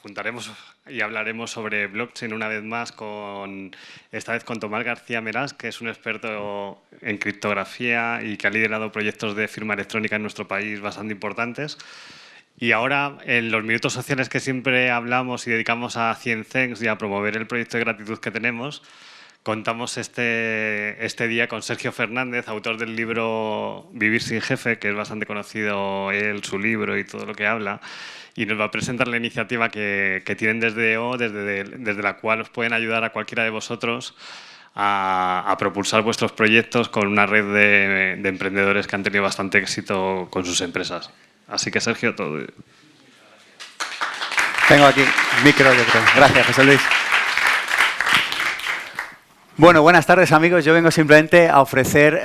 juntaremos y hablaremos sobre blockchain una vez más, esta vez con Tomás García Meras, que es un experto en criptografía y que ha liderado proyectos de firma electrónica en nuestro país bastante importantes. Y ahora, en los minutos sociales que siempre hablamos y dedicamos a 100 Thanks y a promover el proyecto de gratitud que tenemos, contamos este día con Sergio Fernández, autor del libro Vivir sin jefe, que es bastante conocido él, su libro y todo lo que habla, y nos va a presentar la iniciativa que tienen desde EO, desde la cual os pueden ayudar a cualquiera de vosotros a propulsar vuestros proyectos con una red de emprendedores que han tenido bastante éxito con sus empresas. Así que, Sergio, todo. Tengo aquí micro, yo creo. Gracias, José Luis. Bueno, buenas tardes, amigos. Yo vengo simplemente a ofrecer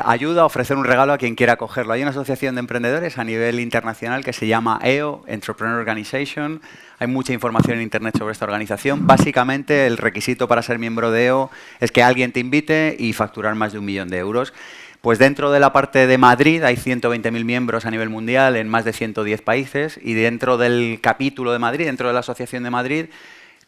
ayuda, a ofrecer un regalo a quien quiera cogerlo. Hay una asociación de emprendedores a nivel internacional que se llama EO, Entrepreneur Organization. Hay mucha información en Internet sobre esta organización. Básicamente, el requisito para ser miembro de EO es que alguien te invite y facturar más de 1 millón de euros. Pues dentro de la parte de Madrid hay 120.000 miembros a nivel mundial en más de 110 países, y dentro del capítulo de Madrid, dentro de la Asociación de Madrid,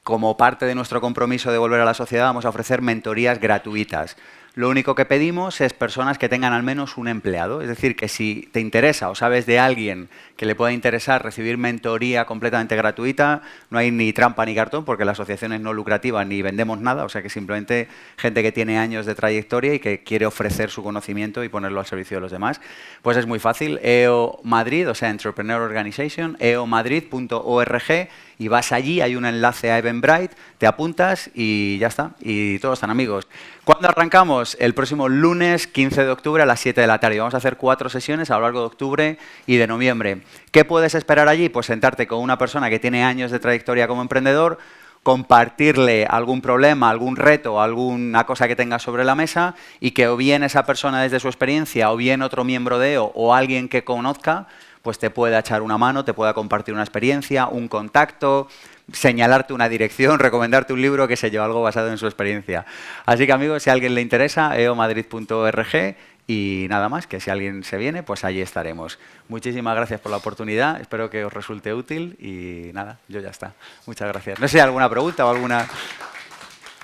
como parte de nuestro compromiso de volver a la sociedad, vamos a ofrecer mentorías gratuitas. Lo único que pedimos es personas que tengan al menos un empleado. Es decir, que si te interesa o sabes de alguien que le pueda interesar recibir mentoría completamente gratuita, no hay ni trampa ni cartón, porque la asociación es no lucrativa ni vendemos nada. O sea que simplemente gente que tiene años de trayectoria y que quiere ofrecer su conocimiento y ponerlo al servicio de los demás. Pues es muy fácil. EO Madrid, o sea, Entrepreneur Organization, eomadrid.org, y vas allí, hay un enlace a Eventbrite, te apuntas y ya está. Y todos están amigos. ¿Cuándo arrancamos? El próximo lunes 15 de octubre a las 7 de la tarde. Vamos a hacer 4 sesiones a lo largo de octubre y de noviembre. ¿Qué puedes esperar allí? Pues sentarte con una persona que tiene años de trayectoria como emprendedor, compartirle algún problema, algún reto, alguna cosa que tenga sobre la mesa, y que o bien esa persona desde su experiencia, o bien otro miembro de EO o alguien que conozca, pues te pueda echar una mano, te pueda compartir una experiencia, un contacto, señalarte una dirección, recomendarte un libro, qué sé yo, algo basado en su experiencia. Así que, amigos, si a alguien le interesa, eomadrid.org, y nada más, que si alguien se viene, pues allí estaremos. Muchísimas gracias por la oportunidad, espero que os resulte útil y nada, yo ya está. Muchas gracias. No sé si hay alguna pregunta o alguna...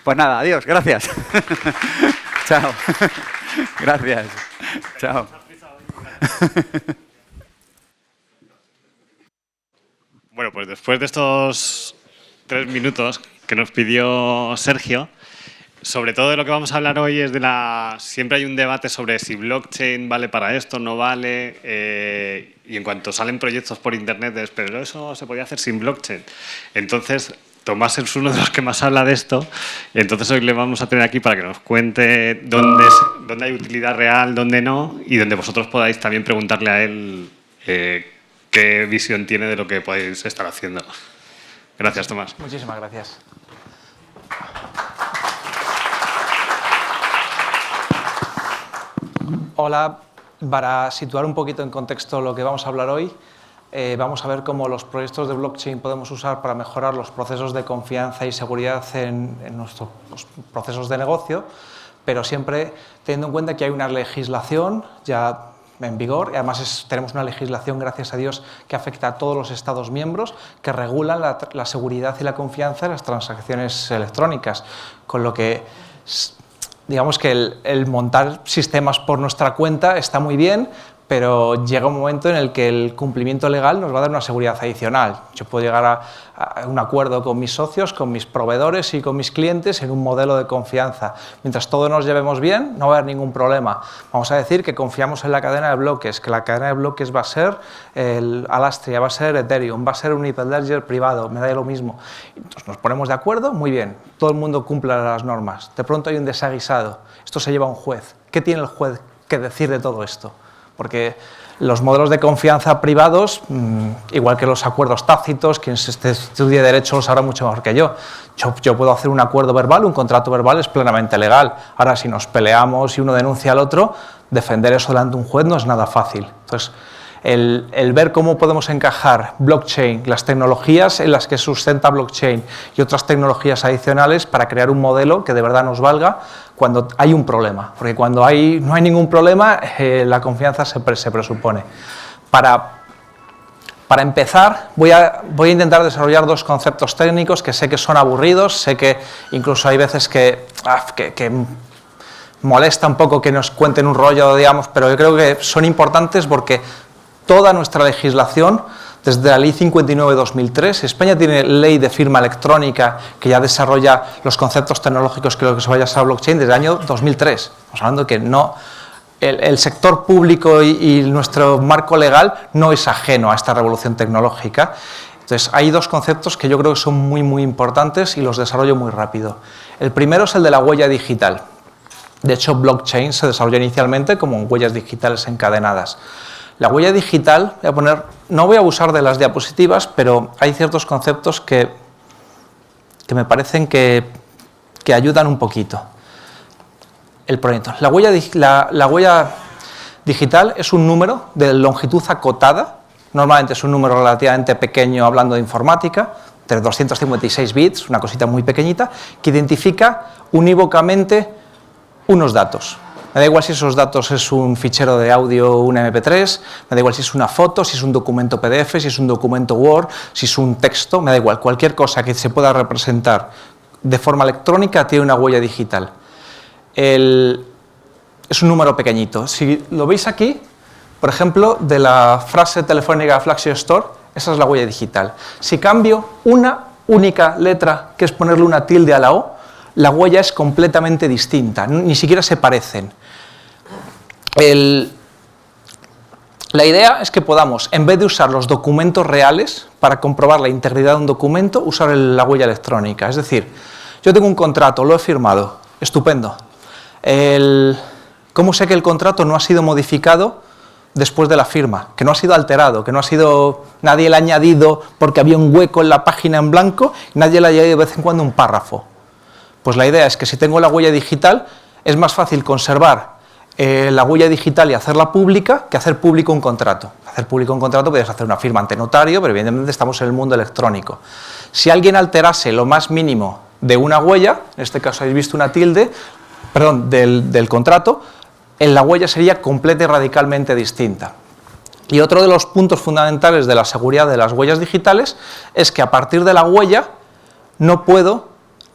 Pues nada, adiós, gracias. Chao. Gracias. Chao. Bueno, pues después de estos 3 minutos que nos pidió Sergio, sobre todo de lo que vamos a hablar hoy es siempre hay un debate sobre si blockchain vale para esto, no vale, y en cuanto salen proyectos por Internet es, pero eso se podía hacer sin blockchain. Entonces, Tomás es uno de los que más habla de esto, y entonces hoy le vamos a tener aquí para que nos cuente dónde hay utilidad real, dónde no, y donde vosotros podáis también preguntarle a él qué visión tiene de lo que podéis estar haciendo. Gracias, Tomás. Muchísimas gracias. Hola, para situar un poquito en contexto lo que vamos a hablar hoy, vamos a ver cómo los proyectos de blockchain podemos usar para mejorar los procesos de confianza y seguridad en nuestros procesos de negocio, pero siempre teniendo en cuenta que hay una legislación ya en vigor, y además tenemos una legislación, gracias a Dios, que afecta a todos los Estados miembros, que regulan la seguridad y la confianza en las transacciones electrónicas, con lo que digamos que el montar sistemas por nuestra cuenta está muy bien, pero llega un momento en el que el cumplimiento legal nos va a dar una seguridad adicional. Yo puedo llegar a un acuerdo con mis socios, con mis proveedores y con mis clientes en un modelo de confianza. Mientras todos nos llevemos bien, no va a haber ningún problema. Vamos a decir que confiamos en la cadena de bloques, que la cadena de bloques va a ser Alastria, va a ser Ethereum, va a ser un Hyperledger privado, me da lo mismo. Entonces nos ponemos de acuerdo, muy bien, todo el mundo cumple las normas. De pronto hay un desaguisado, esto se lleva a un juez. ¿Qué tiene el juez que decir de todo esto? Porque los modelos de confianza privados, igual que los acuerdos tácitos, quien estudie derecho lo sabrá mucho mejor que yo. Yo puedo hacer un acuerdo verbal, un contrato verbal es plenamente legal. Ahora, si nos peleamos y uno denuncia al otro, defender eso delante de un juez no es nada fácil. Entonces, el ver cómo podemos encajar blockchain, las tecnologías en las que sustenta blockchain y otras tecnologías adicionales para crear un modelo que de verdad nos valga cuando hay un problema, porque cuando no hay ningún problema, la confianza se presupone. Para Para empezar, voy a intentar desarrollar dos conceptos técnicos que sé que son aburridos, sé que incluso hay veces que molesta un poco que nos cuenten un rollo, digamos, pero yo creo que son importantes porque toda nuestra legislación, desde la Ley 59/2003, España tiene ley de firma electrónica que ya desarrolla los conceptos tecnológicos que lo que se vaya a ser blockchain desde el año 2003. Estamos hablando de que no... El sector público y nuestro marco legal no es ajeno a esta revolución tecnológica. Entonces, hay dos conceptos que yo creo que son muy importantes y los desarrollo muy rápido. El primero es el de la huella digital. De hecho, blockchain se desarrolló inicialmente como huellas digitales encadenadas. La huella digital, no voy a abusar de las diapositivas, pero hay ciertos conceptos que me parecen que ayudan un poquito. El proyecto. La huella digital es un número de longitud acotada, normalmente es un número relativamente pequeño hablando de informática, de 256 bits, una cosita muy pequeñita, que identifica unívocamente unos datos. Me da igual si esos datos es un fichero de audio, un MP3, me da igual si es una foto, si es un documento PDF, si es un documento Word, si es un texto, me da igual, cualquier cosa que se pueda representar de forma electrónica tiene una huella digital. Es un número pequeñito. Si lo veis aquí, por ejemplo, de la frase telefónica Flexio Store, esa es la huella digital. Si cambio una única letra, que es ponerle una tilde a la O, la huella es completamente distinta, ni siquiera se parecen. La idea es que podamos, en vez de usar los documentos reales para comprobar la integridad de un documento, usar la huella electrónica. Es decir, yo tengo un contrato, lo he firmado, estupendo. ¿Cómo sé que el contrato no ha sido modificado después de la firma? Que no ha sido alterado, que no ha sido... Nadie le ha añadido porque había un hueco en la página en blanco, nadie le ha añadido de vez en cuando un párrafo. Pues la idea es que si tengo la huella digital, es más fácil conservar la huella digital y hacerla pública que hacer público un contrato. Hacer público un contrato puedes hacer una firma ante notario, pero evidentemente estamos en el mundo electrónico. Si alguien alterase lo más mínimo de una huella, en este caso habéis visto una tilde, del contrato, en la huella sería completa y radicalmente distinta. Y otro de los puntos fundamentales de la seguridad de las huellas digitales es que a partir de la huella no puedo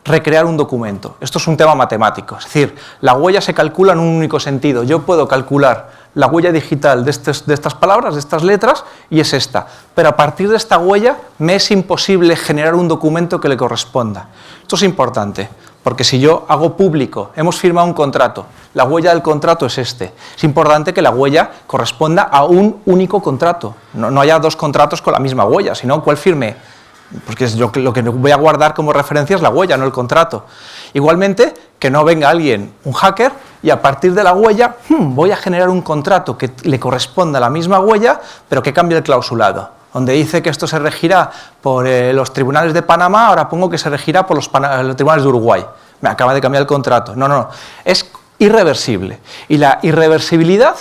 recrear un documento. Esto es un tema matemático, es decir, la huella se calcula en un único sentido. Yo puedo calcular la huella digital de estas palabras, de estas letras, y es esta. Pero a partir de esta huella me es imposible generar un documento que le corresponda. Esto es importante, porque si yo hago público, hemos firmado un contrato, la huella del contrato es este. Es importante que la huella corresponda a un único contrato. No haya dos contratos con la misma huella, sino cuál firme. Porque lo que voy a guardar como referencia es la huella, no el contrato. Igualmente, que no venga alguien, un hacker, y a partir de la huella voy a generar un contrato que le corresponda a la misma huella, pero que cambie el clausulado. Donde dice que esto se regirá por los tribunales de Panamá, ahora pongo que se regirá por los tribunales de Uruguay. Me acaba de cambiar el contrato. No, es irreversible. Y la irreversibilidad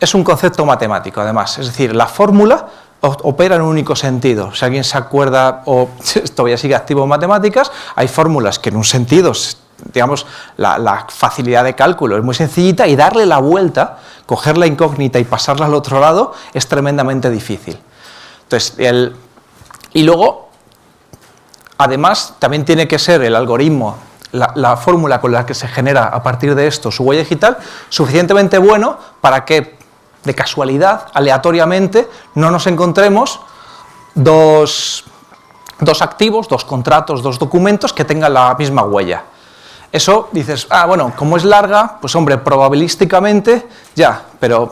es un concepto matemático, además. Es decir, la fórmula opera en un único sentido. Si alguien se acuerda o todavía sigue activo en matemáticas, hay fórmulas que en un sentido, digamos, la facilidad de cálculo es muy sencillita y darle la vuelta, coger la incógnita y pasarla al otro lado es tremendamente difícil. Entonces, y luego, además, también tiene que ser el algoritmo, la fórmula con la que se genera a partir de esto su huella digital, suficientemente bueno para que de casualidad, aleatoriamente, no nos encontremos dos activos, dos contratos, dos documentos que tengan la misma huella. Eso dices, bueno, como es larga, pues hombre, probabilísticamente ya, pero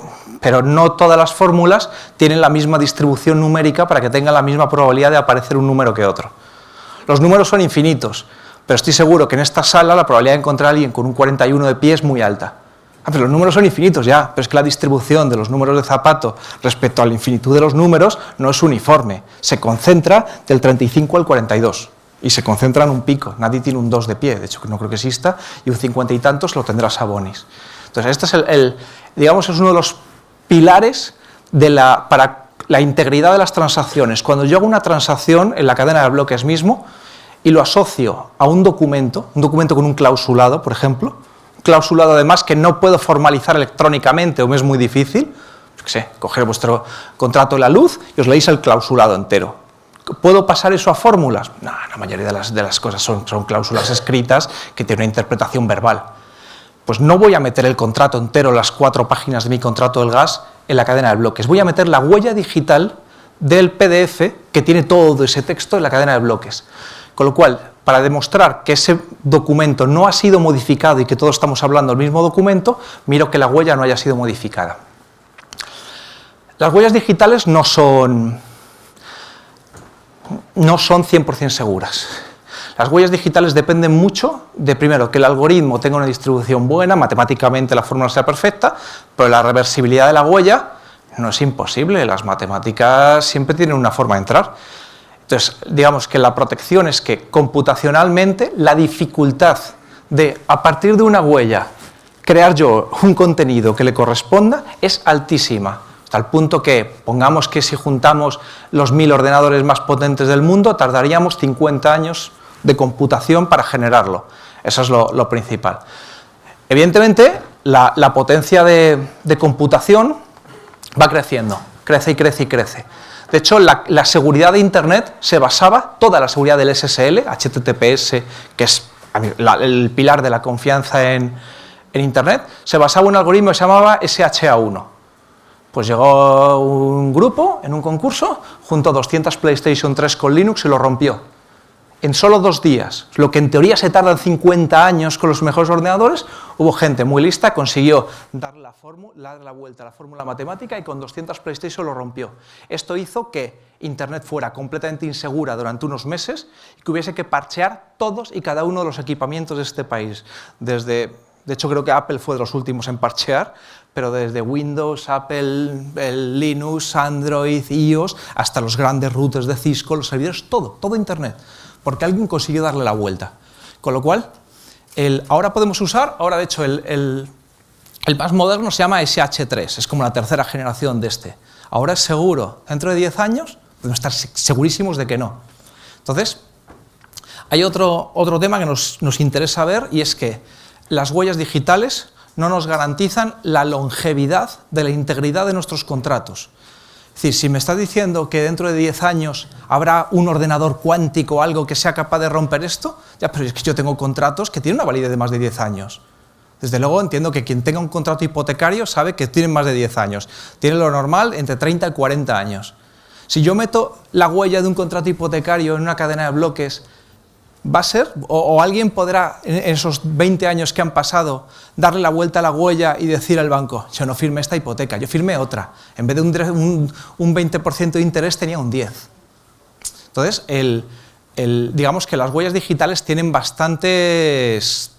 no todas las fórmulas tienen la misma distribución numérica para que tengan la misma probabilidad de aparecer un número que otro. Los números son infinitos, pero estoy seguro que en esta sala la probabilidad de encontrar a alguien con un 41 de pie es muy alta. Pero los números son infinitos ya, pero es que la distribución de los números de Zapato respecto a la infinitud de los números no es uniforme. Se concentra del 35 al 42 y se concentra en un pico. Nadie tiene un 2 de pie, de hecho no creo que exista, y un 50 y tantos lo tendrá Sabonis. Entonces este es digamos, es uno de los pilares para la integridad de las transacciones. Cuando yo hago una transacción en la cadena de bloques mismo y lo asocio a un documento con un clausulado, por ejemplo, clausulado además que no puedo formalizar electrónicamente o me es muy difícil, qué sé, coger vuestro contrato de la luz y os leéis el clausulado entero. ¿Puedo pasar eso a fórmulas? No, la mayoría de las cosas son cláusulas escritas que tienen una interpretación verbal. Pues no voy a meter el contrato entero, las 4 páginas de mi contrato del gas, en la cadena de bloques. Voy a meter la huella digital del PDF que tiene todo ese texto en la cadena de bloques. Con lo cual, para demostrar que ese documento no ha sido modificado y que todos estamos hablando del mismo documento, miro que la huella no haya sido modificada. Las huellas digitales no son 100% seguras. Las huellas digitales dependen mucho de, primero, que el algoritmo tenga una distribución buena, matemáticamente la fórmula sea perfecta, pero la reversibilidad de la huella no es imposible, las matemáticas siempre tienen una forma de entrar. Entonces, digamos que la protección es que computacionalmente la dificultad de, a partir de una huella, crear yo un contenido que le corresponda es altísima. Hasta el punto que, pongamos que si juntamos los 1000 ordenadores más potentes del mundo, tardaríamos 50 años de computación para generarlo. Eso es lo principal. Evidentemente, la potencia de computación va creciendo, crece y crece y crece. De hecho, la seguridad de Internet se basaba, toda la seguridad del SSL, HTTPS, que es el pilar de la confianza en Internet, se basaba en un algoritmo que se llamaba SHA-1. Pues llegó un grupo en un concurso, juntó 200 PlayStation 3 con Linux y lo rompió. En solo 2 días, lo que en teoría se tardan 50 años con los mejores ordenadores, hubo gente muy lista, consiguió dar la vuelta a la fórmula matemática y con 200 PlayStation lo rompió. Esto hizo que Internet fuera completamente insegura durante unos meses y que hubiese que parchear todos y cada uno de los equipamientos de este país. De hecho, creo que Apple fue de los últimos en parchear, pero desde Windows, Apple, el Linux, Android, iOS, hasta los grandes routers de Cisco, los servidores, todo Internet, porque alguien consiguió darle la vuelta. Con lo cual, ahora podemos usar, de hecho el más moderno se llama SH3, es como la tercera generación de este. Ahora es seguro, dentro de 10 años podemos estar segurísimos de que no. Entonces, hay otro tema que nos interesa ver, y es que las huellas digitales no nos garantizan la longevidad de la integridad de nuestros contratos. Es decir, si me estás diciendo que dentro de 10 años habrá un ordenador cuántico o algo que sea capaz de romper esto, ya, pero es que yo tengo contratos que tienen una validez de más de 10 años. Desde luego entiendo que quien tenga un contrato hipotecario sabe que tienen más de 10 años. Tiene lo normal entre 30 y 40 años. Si yo meto la huella de un contrato hipotecario en una cadena de bloques, ¿va a ser? ¿O alguien podrá, en esos 20 años que han pasado, darle la vuelta a la huella y decir al banco, yo no firmé esta hipoteca, yo firmé otra. En vez de un 20% de interés tenía un 10%. Entonces, digamos que las huellas digitales tienen bastantes...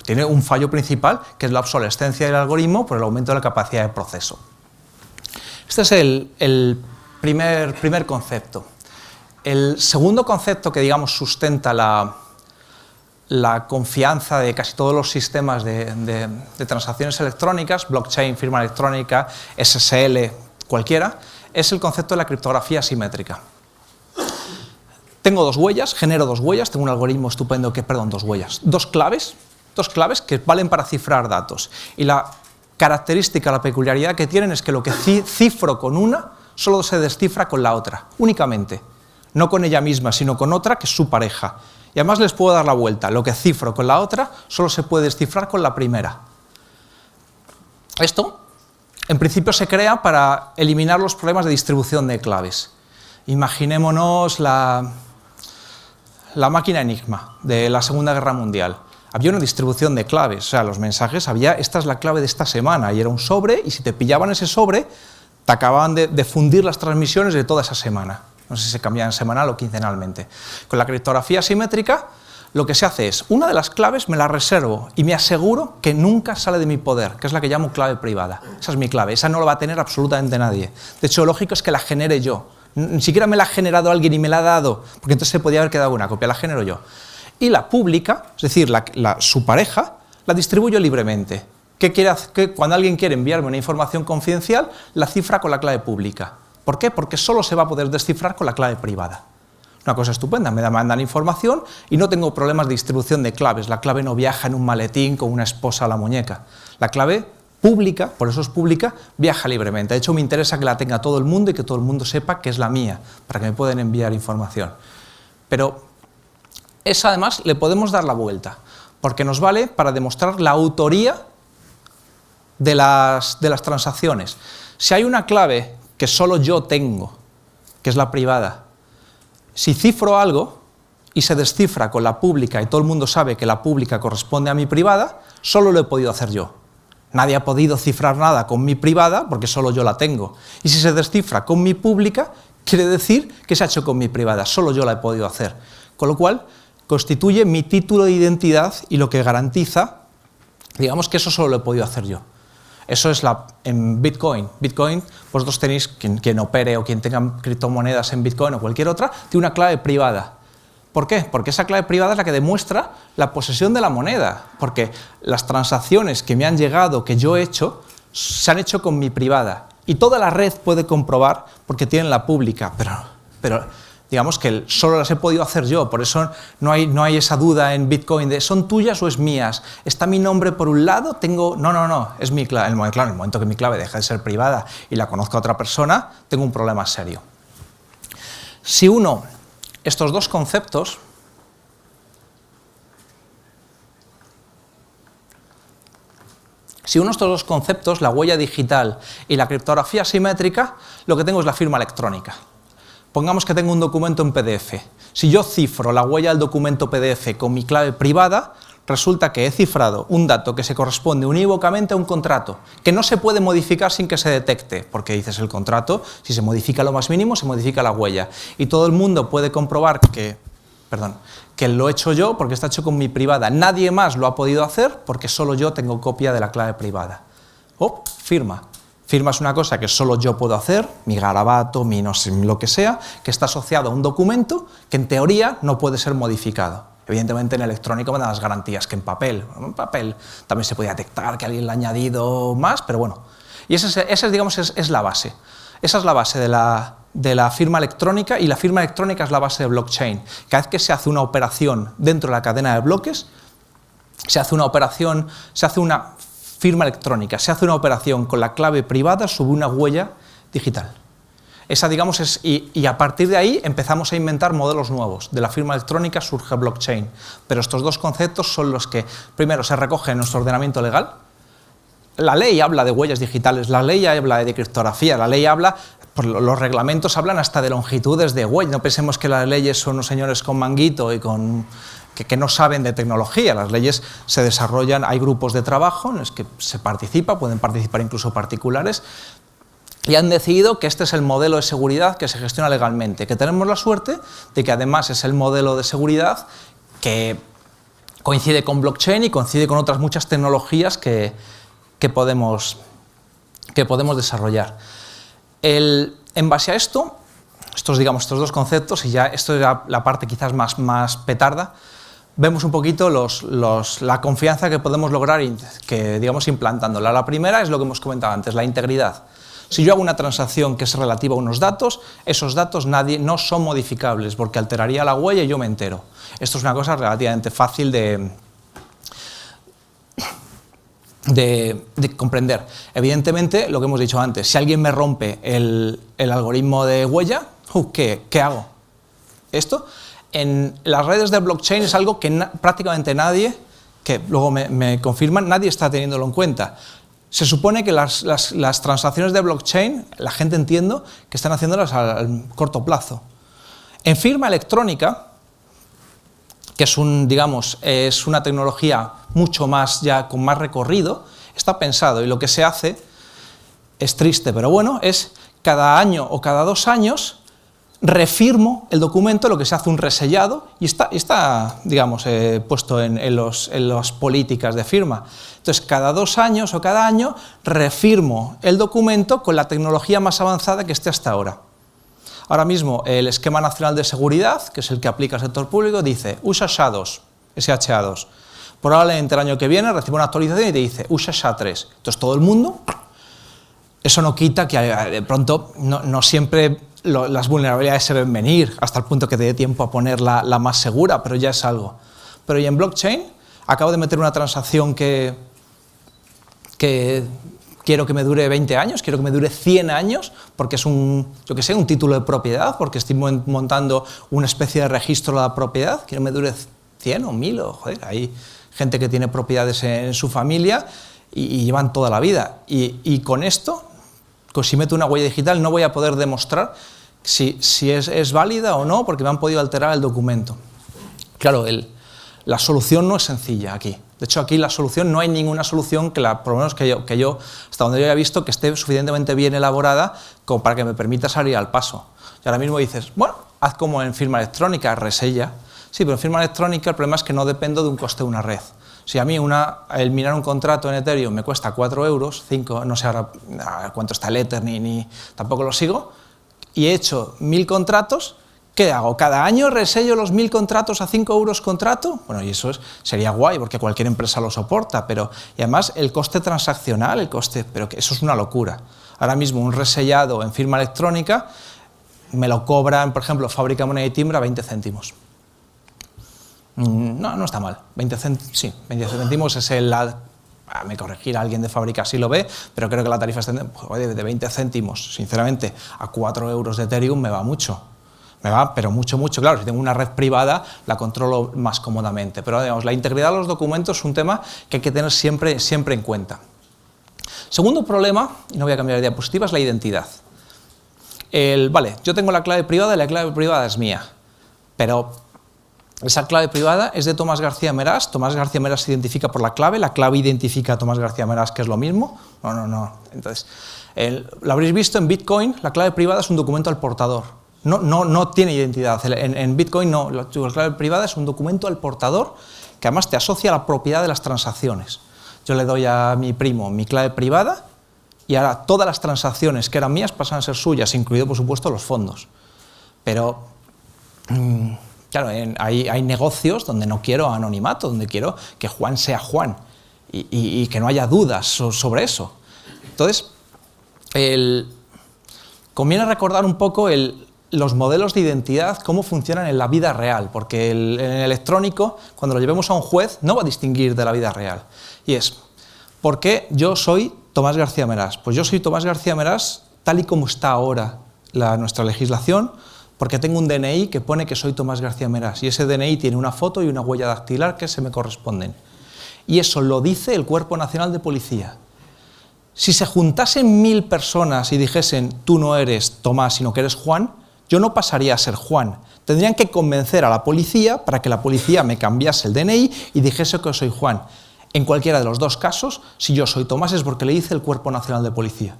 Tiene un fallo principal, que es la obsolescencia del algoritmo por el aumento de la capacidad de proceso. Este es el primer concepto. El segundo concepto que, digamos, sustenta la confianza de casi todos los sistemas de transacciones electrónicas, blockchain, firma electrónica, SSL, cualquiera, es el concepto de la criptografía asimétrica. Tengo 2 huellas, genero 2 huellas, tengo un algoritmo estupendo que, dos claves que valen para cifrar datos. Y la característica, la peculiaridad que tienen es que lo que cifro con una solo se descifra con la otra, únicamente. No con ella misma, sino con otra que es su pareja. Y además les puedo dar la vuelta. Lo que cifro con la otra solo se puede descifrar con la primera. Esto, en principio, se crea para eliminar los problemas de distribución de claves. Imaginémonos la máquina Enigma de la Segunda Guerra Mundial. Había una distribución de claves, o sea, los mensajes esta es la clave de esta semana, y era un sobre, y si te pillaban ese sobre, te acababan de fundir las transmisiones de toda esa semana. No sé si se cambiaban semanal o quincenalmente. Con la criptografía asimétrica, lo que se hace es, una de las claves me la reservo y me aseguro que nunca sale de mi poder, que es la que llamo clave privada. Esa es mi clave, esa no la va a tener absolutamente nadie. De hecho, lo lógico es que la genere yo. Ni siquiera me la ha generado alguien y me la ha dado, porque entonces se podía haber quedado una copia, la genero yo. Y la pública, es decir, su pareja, la distribuyo libremente. ¿Qué quiere hacer? Cuando alguien quiere enviarme una información confidencial, la cifra con la clave pública. ¿Por qué? Porque solo se va a poder descifrar con la clave privada. Una cosa estupenda, me mandan información y no tengo problemas de distribución de claves. La clave no viaja en un maletín con una esposa a la muñeca. La clave pública, por eso es pública, viaja libremente. De hecho, me interesa que la tenga todo el mundo y que todo el mundo sepa que es la mía, para que me puedan enviar información. Pero esa además le podemos dar la vuelta, porque nos vale para demostrar la autoría de las transacciones. Si hay una clave que solo yo tengo, que es la privada, si cifro algo y se descifra con la pública y todo el mundo sabe que la pública corresponde a mi privada, solo lo he podido hacer yo. Nadie ha podido cifrar nada con mi privada porque solo yo la tengo. Y si se descifra con mi pública, quiere decir que se ha hecho con mi privada, solo yo la he podido hacer. Con lo cual, constituye mi título de identidad y lo que garantiza, digamos que eso solo lo he podido hacer yo. Eso es en Bitcoin. Bitcoin, vosotros tenéis, quien opere o quien tenga criptomonedas en Bitcoin o cualquier otra, tiene una clave privada. ¿Por qué? Porque esa clave privada es la que demuestra la posesión de la moneda. Porque las transacciones que me han llegado, que yo he hecho, se han hecho con mi privada. Y toda la red puede comprobar porque tienen la pública, pero digamos que solo las he podido hacer yo, por eso no hay esa duda en Bitcoin de ¿son tuyas o es mías? ¿Está mi nombre por un lado? No, es mi clave. Claro, en el momento que mi clave deja de ser privada y la conozco a otra persona, tengo un problema serio. Si uno estos dos conceptos, la huella digital y la criptografía simétrica, lo que tengo es la firma electrónica. Pongamos que tengo un documento en PDF. Si yo cifro la huella del documento PDF con mi clave privada, resulta que he cifrado un dato que se corresponde unívocamente a un contrato, que no se puede modificar sin que se detecte, porque dices el contrato, si se modifica lo más mínimo, se modifica la huella. Y todo el mundo puede comprobar que lo he hecho yo porque está hecho con mi privada. Nadie más lo ha podido hacer porque solo yo tengo copia de la clave privada. Firma. Firma es una cosa que solo yo puedo hacer, mi garabato, mi no sé, lo que sea, que está asociado a un documento que en teoría no puede ser modificado. Evidentemente en electrónico me dan las garantías que en papel. En papel también se puede detectar que alguien le ha añadido más, pero bueno. Y esa digamos, es la base. Esa es la base de la firma electrónica, y la firma electrónica es la base de blockchain. Cada vez que se hace una operación dentro de la cadena de bloques, se hace una firma electrónica, se hace una operación con la clave privada sobre una huella digital. Esa, digamos, y a partir de ahí empezamos a inventar modelos nuevos. De la firma electrónica surge blockchain. Pero estos dos conceptos son los que, primero, se recogen en nuestro ordenamiento legal. La ley habla de huellas digitales, la ley habla de criptografía, la ley habla, los reglamentos hablan hasta de longitudes de huella. No pensemos que las leyes son unos señores con manguito y que no saben de tecnología. Las leyes se desarrollan, hay grupos de trabajo en los que se participa, pueden participar incluso particulares, y han decidido que este es el modelo de seguridad que se gestiona legalmente, que tenemos la suerte de que además es el modelo de seguridad que coincide con blockchain y coincide con otras muchas tecnologías que podemos desarrollar. En base a estos dos conceptos, y ya esto era la parte quizás más petarda, vemos un poquito la confianza que podemos lograr implantándola. La primera es lo que hemos comentado antes, la integridad. Si yo hago una transacción que es relativa a unos datos, esos datos no son modificables porque alteraría la huella y yo me entero. Esto es una cosa relativamente fácil de comprender. Evidentemente, lo que hemos dicho antes, si alguien me rompe el algoritmo de huella, ¿qué hago? Esto en las redes de blockchain es algo que prácticamente nadie, que luego me confirman, nadie está teniéndolo en cuenta. Se supone que las transacciones de blockchain, la gente entiendo que están haciéndolas al corto plazo. En firma electrónica, que es una tecnología mucho más con más recorrido, está pensado, y lo que se hace es triste, pero bueno, es cada año o cada 2 años refirmo el documento, lo que se hace un resellado, y está puesto en las políticas de firma. Entonces, cada 2 años o cada año refirmo el documento con la tecnología más avanzada que esté hasta ahora. Ahora mismo, el Esquema Nacional de Seguridad, que es el que aplica al sector público, dice usa SHA-2, SHA-2. Probablemente el año que viene reciba una actualización y te dice usa SHA-3. Entonces, todo el mundo, eso no quita que de pronto no siempre las vulnerabilidades se ven venir hasta el punto que te dé tiempo a poner la más segura, pero ya es algo. Pero y en blockchain, acabo de meter una transacción que quiero que me dure 20 años, quiero que me dure 100 años, porque es un título de propiedad, porque estoy montando una especie de registro de la propiedad, quiero que me dure 100 o 1000, o joder, hay gente que tiene propiedades en su familia y llevan toda la vida. Y con esto, pues si meto una huella digital, no voy a poder demostrar si es válida o no, porque me han podido alterar el documento. Claro, la solución no es sencilla aquí. De hecho, aquí la solución, no hay ninguna solución por lo menos que yo, hasta donde yo haya visto, que esté suficientemente bien elaborada como para que me permita salir al paso. Y ahora mismo dices, bueno, haz como en firma electrónica, resella. Sí, pero en firma electrónica el problema es que no dependo de un coste de una red. Si a mí el mirar un contrato en Ethereum me cuesta 4 euros, 5, no sé ahora cuánto está el Ether, tampoco lo sigo, y he hecho 1000 contratos, ¿qué hago? ¿Cada año resello los 1000 contratos a 5 euros contrato? Bueno, y eso sería guay, porque cualquier empresa lo soporta, y además el coste transaccional, pero que eso es una locura. Ahora mismo un resellado en firma electrónica me lo cobran, por ejemplo, Fábrica Moneda y Timbre a 20 céntimos. No está mal. 20 céntimos es me corregirá alguien de fábrica si lo ve, pero creo que la tarifa de 20 céntimos, sinceramente, a 4 euros de Ethereum me va mucho. Me va, pero mucho, mucho. Claro, si tengo una red privada, la controlo más cómodamente. Pero digamos, la integridad de los documentos es un tema que hay que tener siempre en cuenta. Segundo problema, y no voy a cambiar de diapositiva, es la identidad. Vale, yo tengo la clave privada y la clave privada es mía, pero esa clave privada es de Tomás García Meras. Tomás García Meras se identifica por la clave identifica a Tomás García Meras, que es lo mismo. No. Entonces, lo habréis visto en Bitcoin, la clave privada es un documento al portador. No tiene identidad. En Bitcoin no, la clave privada es un documento al portador que además te asocia a la propiedad de las transacciones. Yo le doy a mi primo mi clave privada y ahora todas las transacciones que eran mías pasan a ser suyas, incluido por supuesto los fondos. Pero claro, hay negocios donde no quiero anonimato, donde quiero que Juan sea Juan y que no haya dudas sobre eso. Entonces, conviene recordar un poco los modelos de identidad, cómo funcionan en la vida real, porque en el electrónico, cuando lo llevemos a un juez, no va a distinguir de la vida real. Y es, ¿por qué yo soy Tomás García Meras? Pues yo soy Tomás García Meras tal y como está ahora nuestra legislación, porque tengo un DNI que pone que soy Tomás García Meras, y ese DNI tiene una foto y una huella dactilar que se me corresponden. Y eso lo dice el Cuerpo Nacional de Policía. Si se juntasen 1000 personas y dijesen, tú no eres Tomás, sino que eres Juan, yo no pasaría a ser Juan. Tendrían que convencer a la policía para que la policía me cambiase el DNI y dijese que soy Juan. En cualquiera de los dos casos, si yo soy Tomás es porque le dice el Cuerpo Nacional de Policía.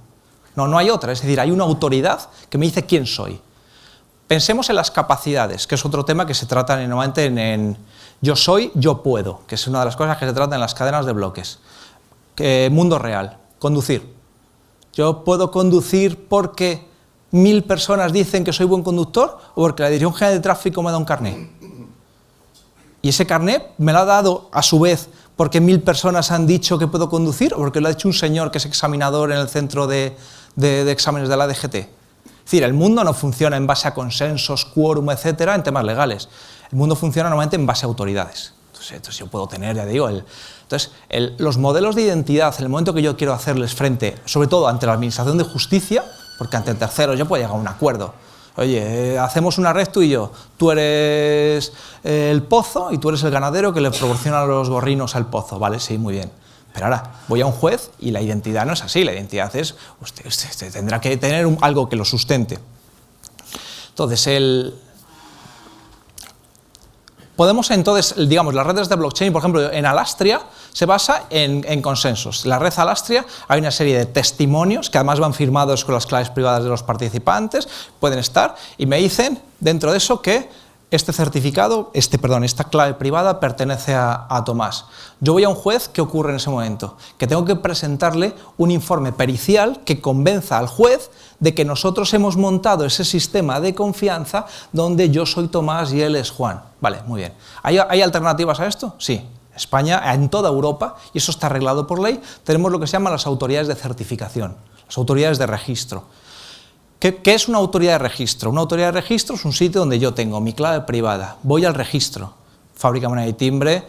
No hay otra, es decir, hay una autoridad que me dice quién soy. Pensemos en las capacidades, que es otro tema que se trata normalmente en yo soy, yo puedo, que es una de las cosas que se trata en las cadenas de bloques. Mundo real, conducir. Yo puedo conducir porque 1000 personas dicen que soy buen conductor o porque la Dirección General de Tráfico me da un carné. Y ese carné me lo ha dado a su vez porque 1000 personas han dicho que puedo conducir o porque lo ha hecho un señor que es examinador en el centro de exámenes de la DGT. Es decir, el mundo no funciona en base a consensos, quórum, etcétera, en temas legales. El mundo funciona normalmente en base a autoridades. Entonces yo puedo tener, ya digo, los modelos de identidad, en el momento que yo quiero hacerles frente, sobre todo ante la Administración de Justicia, porque ante terceros yo puedo llegar a un acuerdo. Oye, hacemos una red tú y yo. Tú eres el pozo y tú eres el ganadero que le proporciona los gorrinos al pozo. Vale, sí, muy bien. Pero ahora voy a un juez y la identidad no es así. La identidad es, usted tendrá que tener algo que lo sustente. Entonces, digamos, las redes de blockchain, por ejemplo, en Alastria se basa en consensos. En la red Alastria hay una serie de testimonios que además van firmados con las claves privadas de los participantes, pueden estar, y me dicen dentro de eso que esta clave privada pertenece a Tomás. Yo voy a un juez, ¿qué ocurre en ese momento? Que tengo que presentarle un informe pericial que convenza al juez de que nosotros hemos montado ese sistema de confianza donde yo soy Tomás y él es Juan. Vale, muy bien. ¿Hay alternativas a esto? Sí. España, en toda Europa, y eso está arreglado por ley, tenemos lo que se llaman las autoridades de certificación, las autoridades de registro. ¿Qué es una autoridad de registro? Una autoridad de registro es un sitio donde yo tengo mi clave privada, voy al registro, Fábrica Moneda y Timbre,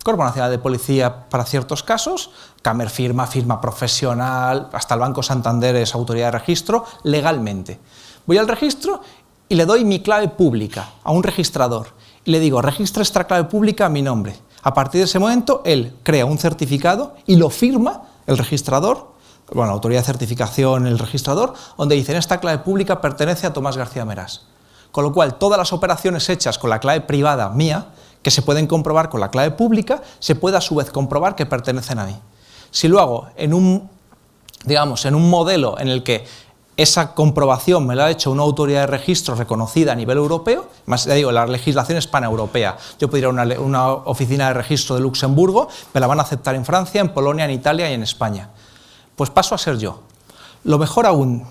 Cuerpo Nacional de Policía para ciertos casos, Camer firma profesional, hasta el Banco Santander es autoridad de registro, legalmente. Voy al registro y le doy mi clave pública a un registrador y le digo, registra esta clave pública a mi nombre. A partir de ese momento, él crea un certificado y lo firma el registrador, bueno, la autoridad de certificación, el registrador, donde dicen, esta clave pública pertenece a Tomás García Meras. Con lo cual, todas las operaciones hechas con la clave privada mía, que se pueden comprobar con la clave pública, se puede a su vez comprobar que pertenecen a mí. Si lo hago en un modelo en el que esa comprobación me la ha hecho una autoridad de registro reconocida a nivel europeo, más ya digo, la legislación es paneuropea, yo puedo ir a una oficina de registro de Luxemburgo, me la van a aceptar en Francia, en Polonia, en Italia y en España. Pues paso a ser yo. Lo mejor aún,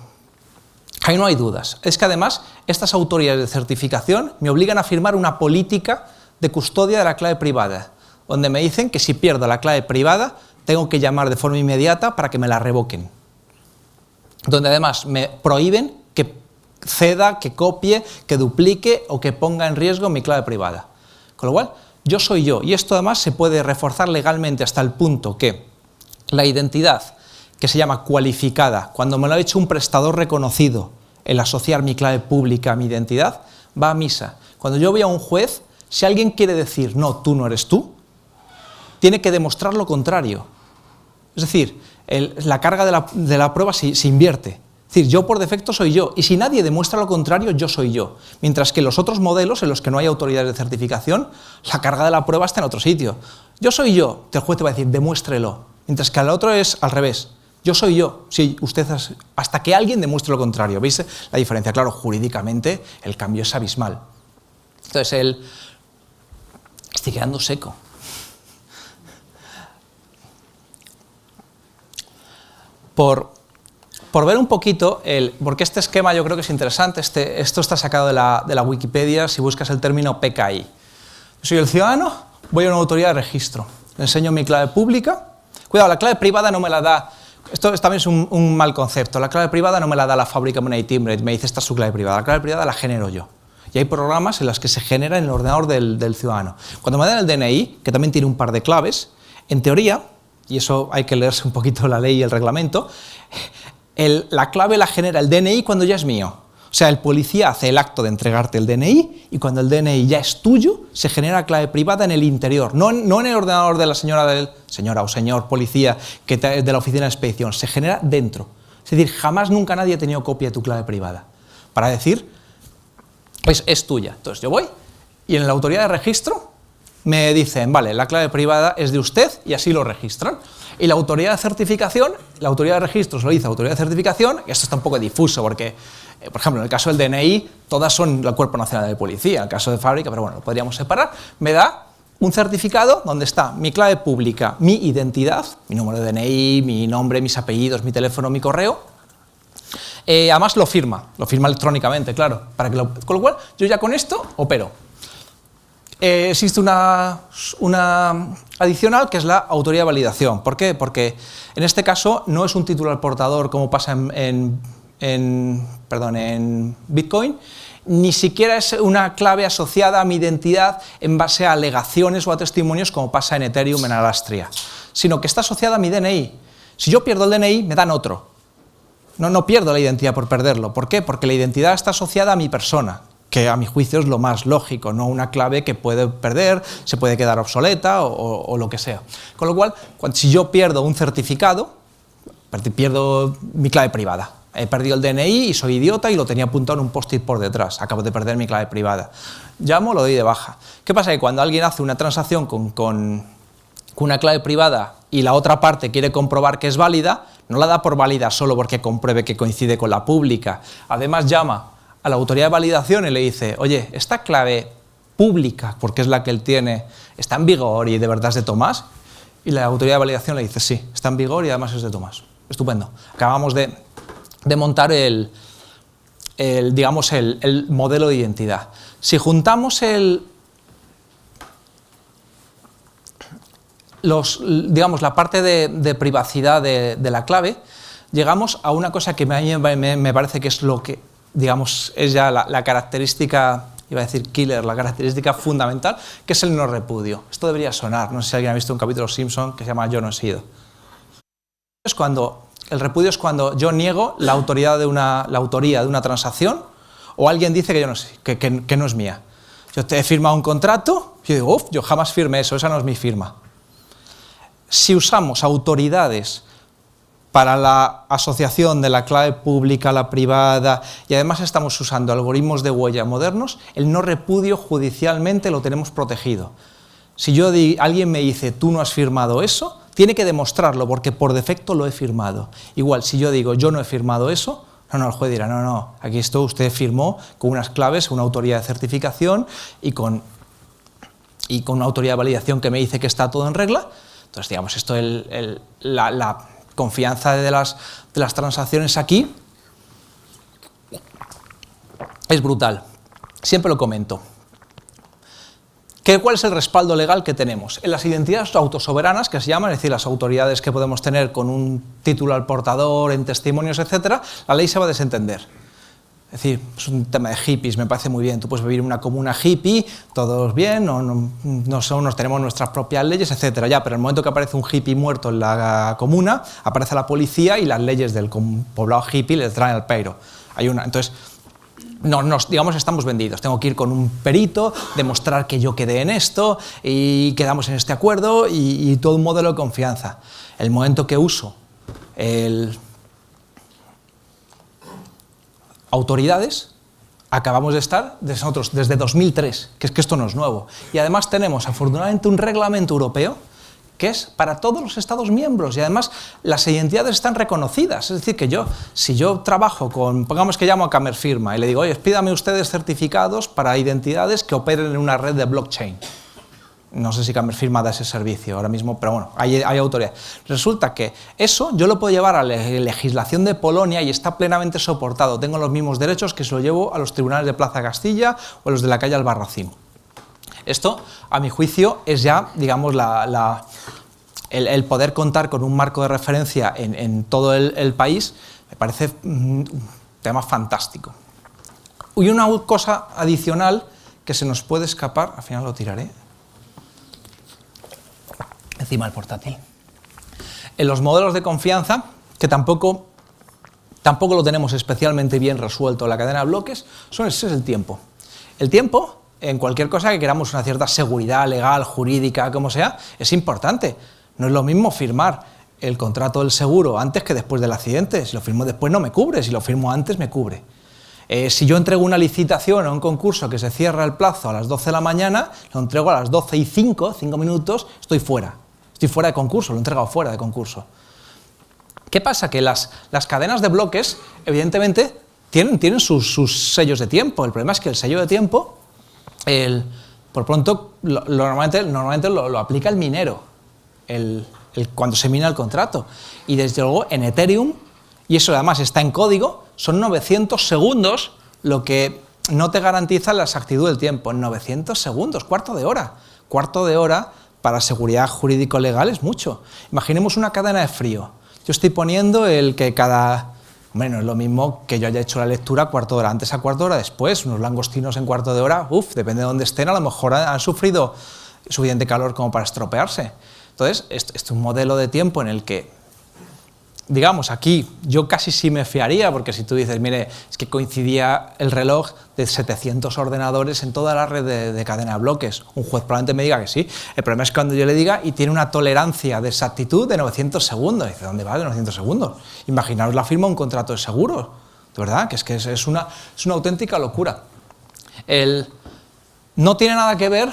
ahí no hay dudas, es que además estas autoridades de certificación me obligan a firmar una política de custodia de la clave privada, donde me dicen que si pierdo la clave privada tengo que llamar de forma inmediata para que me la revoquen. Donde además me prohíben que ceda, que copie, que duplique o que ponga en riesgo mi clave privada. Con lo cual, yo soy yo, y esto además se puede reforzar legalmente hasta el punto que la identidad, que se llama cualificada, cuando me lo ha hecho un prestador reconocido, el asociar mi clave pública a mi identidad, va a misa. Cuando yo voy a un juez, si alguien quiere decir, no, tú no eres tú, tiene que demostrar lo contrario. Es decir, la carga de la prueba se invierte. Es decir, yo por defecto soy yo, y si nadie demuestra lo contrario, yo soy yo. Mientras que los otros modelos en los que no hay autoridades de certificación, la carga de la prueba está en otro sitio. Yo soy yo, el juez te va a decir, demuéstrelo. Mientras que al otro es al revés. Yo soy yo, sí, usted hasta que alguien demuestre lo contrario. ¿Veis la diferencia? Claro, jurídicamente el cambio es abismal. Entonces, estoy quedando seco. Por ver un poquito, porque este esquema yo creo que es interesante, esto está sacado de la Wikipedia, si buscas el término PKI. Yo soy el ciudadano, voy a una autoridad de registro, le enseño mi clave pública. Cuidado, la clave privada no me la da, esto también es un mal concepto, la clave privada no me la da la fábrica Money Timbre, me dice esta es su clave privada, la clave privada la genero yo. Y hay programas en los que se genera en el ordenador del ciudadano. Cuando me dan el DNI, que también tiene un par de claves, en teoría, y eso hay que leerse un poquito la ley y el reglamento, la clave la genera el DNI cuando ya es mío. O sea, el policía hace el acto de entregarte el DNI y cuando el DNI ya es tuyo, se genera clave privada en el interior, no en el ordenador de la señora o señor policía de la oficina de expedición, se genera dentro. Es decir, jamás nunca nadie ha tenido copia de tu clave privada. Para decir, pues es tuya. Entonces yo voy y en la autoridad de registro me dicen, vale, la clave privada es de usted y así lo registran. Y la autoridad de certificación, la autoridad de registro se lo dice a la autoridad de certificación, y esto está un poco difuso porque, por ejemplo, en el caso del DNI, todas son el Cuerpo Nacional de Policía, en el caso de fábrica, pero bueno, lo podríamos separar, me da un certificado donde está mi clave pública, mi identidad, mi número de DNI, mi nombre, mis apellidos, mi teléfono, mi correo. Además lo firma electrónicamente, claro, con lo cual yo ya con esto opero. Existe una adicional que es la autoridad de validación. ¿Por qué? Porque en este caso no es un titular portador como pasa en Bitcoin, ni siquiera es una clave asociada a mi identidad en base a alegaciones o a testimonios como pasa en Ethereum, en Alastria, sino que está asociada a mi DNI. Si yo pierdo el DNI, me dan otro. No pierdo la identidad por perderlo. ¿Por qué? Porque la identidad está asociada a mi persona, que a mi juicio es lo más lógico, no una clave que puede perder, se puede quedar obsoleta o lo que sea. Con lo cual, si yo pierdo un certificado, pierdo mi clave privada. He perdido el DNI y soy idiota y lo tenía apuntado en un post-it por detrás. Acabo de perder mi clave privada. Llamo, lo doy de baja. ¿Qué pasa? Que cuando alguien hace una transacción con una clave privada y la otra parte quiere comprobar que es válida, no la da por válida solo porque compruebe que coincide con la pública. Además llama a la autoridad de validación y le dice, oye, esta clave pública, porque es la que él tiene, ¿está en vigor y de verdad es de Tomás? Y la autoridad de validación le dice, sí, está en vigor y además es de Tomás. Estupendo. Acabamos de montar el modelo de identidad. Si juntamos la parte de privacidad de la clave, llegamos a una cosa que me parece que es lo que, digamos, es ya la característica iba a decir killer, la característica fundamental, que es el no repudio. Esto debería sonar, no sé si alguien ha visto un capítulo de Simpson que se llama Yo no he sido. El repudio es cuando yo niego la autoría de una transacción o alguien dice que, yo no sé, que no es mía. Yo te he firmado un contrato, yo digo, uff, yo jamás firmé eso, esa no es mi firma. Si usamos autoridades para la asociación de la clave pública a la privada y además estamos usando algoritmos de huella modernos, el no repudio judicialmente lo tenemos protegido. Si alguien me dice, tú no has firmado eso, tiene que demostrarlo porque por defecto lo he firmado. Igual, si yo digo, yo no he firmado eso, no, el juez dirá, no, aquí esto usted firmó con unas claves, una autoridad de certificación y con una autoridad de validación que me dice que está todo en regla. Entonces, digamos, esto la confianza de las transacciones aquí es brutal. Siempre lo comento. ¿Cuál es el respaldo legal que tenemos? En las identidades autosoberanas, que se llaman, es decir, las autoridades que podemos tener con un título al portador, en testimonios, etcétera, la ley se va a desentender. Es decir, es un tema de hippies, me parece muy bien. Tú puedes vivir en una comuna hippie, todos bien, nos tenemos nuestras propias leyes, etcétera. Ya, pero en el momento que aparece un hippie muerto en la comuna, aparece la policía y las leyes del poblado hippie les traen al peiro. Entonces, digamos, estamos vendidos. Tengo que ir con un perito, demostrar que yo quedé en esto y quedamos en este acuerdo y todo un modelo de confianza. El momento que uso autoridades, acabamos de estar nosotros desde 2003, que es que esto no es nuevo. Y además tenemos, afortunadamente, un reglamento europeo que es para todos los Estados miembros y además las identidades están reconocidas. Es decir, que si yo trabajo pongamos que llamo a Camerfirma y le digo, oye, pídame ustedes certificados para identidades que operen en una red de blockchain. No sé si Camerfirma da ese servicio ahora mismo, pero bueno, hay autoridad. Resulta que eso yo lo puedo llevar a la legislación de Polonia y está plenamente soportado. Tengo los mismos derechos que se lo llevo a los tribunales de Plaza Castilla o a los de la calle Albarracín. Esto, a mi juicio, es ya, digamos, el poder contar con un marco de referencia en todo el país, me parece un tema fantástico. Y una cosa adicional que se nos puede escapar, al final lo tiraré, encima del portátil. En los modelos de confianza, que tampoco lo tenemos especialmente bien resuelto en la cadena de bloques, ese es el tiempo. El tiempo, en cualquier cosa que queramos una cierta seguridad legal, jurídica, como sea, es importante. No es lo mismo firmar el contrato del seguro antes que después del accidente. Si lo firmo después no me cubre, si lo firmo antes me cubre. Si yo entrego una licitación o un concurso que se cierra el plazo a las 12 de la mañana, lo entrego a las 12:05, 5 minutos, estoy fuera. Estoy fuera de concurso, lo he entregado fuera de concurso. ¿Qué pasa? Que las cadenas de bloques, evidentemente, tienen sus sellos de tiempo. El problema es que el sello de tiempo, por pronto, normalmente lo aplica el minero, cuando se mina el contrato. Y desde luego, en Ethereum, y eso además está en código, son 900 segundos lo que no te garantiza la exactitud del tiempo. 900 segundos, cuarto de hora. Cuarto de hora para seguridad jurídico-legal es mucho. Imaginemos una cadena de frío. Yo estoy poniendo el que no es lo mismo que yo haya hecho la lectura cuarto de hora antes a cuarto de hora después. Unos langostinos en cuarto de hora, depende de dónde estén, a lo mejor han sufrido suficiente calor como para estropearse. Entonces, esto es un modelo de tiempo en el que, digamos, aquí yo casi sí me fiaría, porque si tú dices, mire, es que coincidía el reloj de 700 ordenadores en toda la red de cadena de bloques, un juez probablemente me diga que sí. El problema es cuando yo le diga y tiene una tolerancia de exactitud de 900 segundos. Dice, ¿dónde va de 900 segundos? Imaginaos la firma de un contrato de seguro, de verdad, que es una auténtica locura. No tiene nada que ver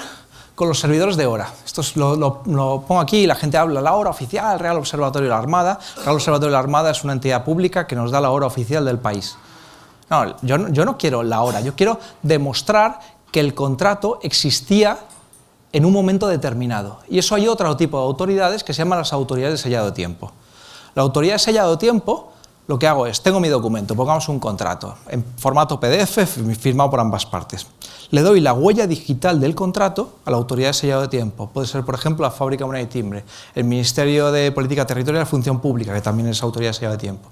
con los servidores de hora. Esto lo pongo aquí y la gente habla, la hora oficial, el Real Observatorio de la Armada. El Real Observatorio de la Armada es una entidad pública que nos da la hora oficial del país. No, yo no quiero la hora, yo quiero demostrar que el contrato existía en un momento determinado. Y eso hay otro tipo de autoridades que se llaman las autoridades de sellado de tiempo. La autoridad de sellado de tiempo, lo que hago es, tengo mi documento, pongamos un contrato, en formato PDF, firmado por ambas partes. Le doy la huella digital del contrato a la autoridad de sellado de tiempo. Puede ser, por ejemplo, la Fábrica Moneda y Timbre, el Ministerio de Política Territorial y Función Pública, que también es autoridad de sellado de tiempo.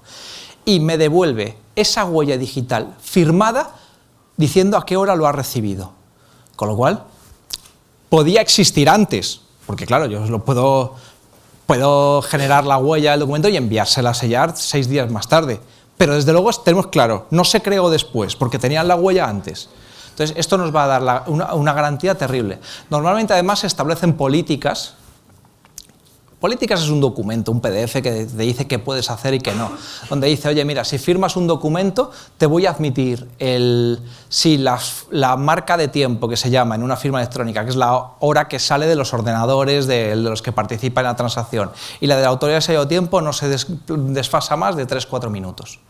Y me devuelve esa huella digital firmada diciendo a qué hora lo ha recibido. Con lo cual, podía existir antes, porque claro, yo lo puedo generar la huella del documento y enviársela a sellar 6 días más tarde. Pero desde luego tenemos claro, no se creó después, porque tenían la huella antes. Entonces, esto nos va a dar una garantía terrible. Normalmente, además, se establecen políticas. Políticas es un documento, un PDF que te dice qué puedes hacer y qué no. Donde dice, oye, mira, si firmas un documento, te voy a admitir la marca de tiempo que se llama en una firma electrónica, que es la hora que sale de los ordenadores de los que participan en la transacción. Y la de la autoridad de sello de tiempo no se desfasa más de 3-4 minutos.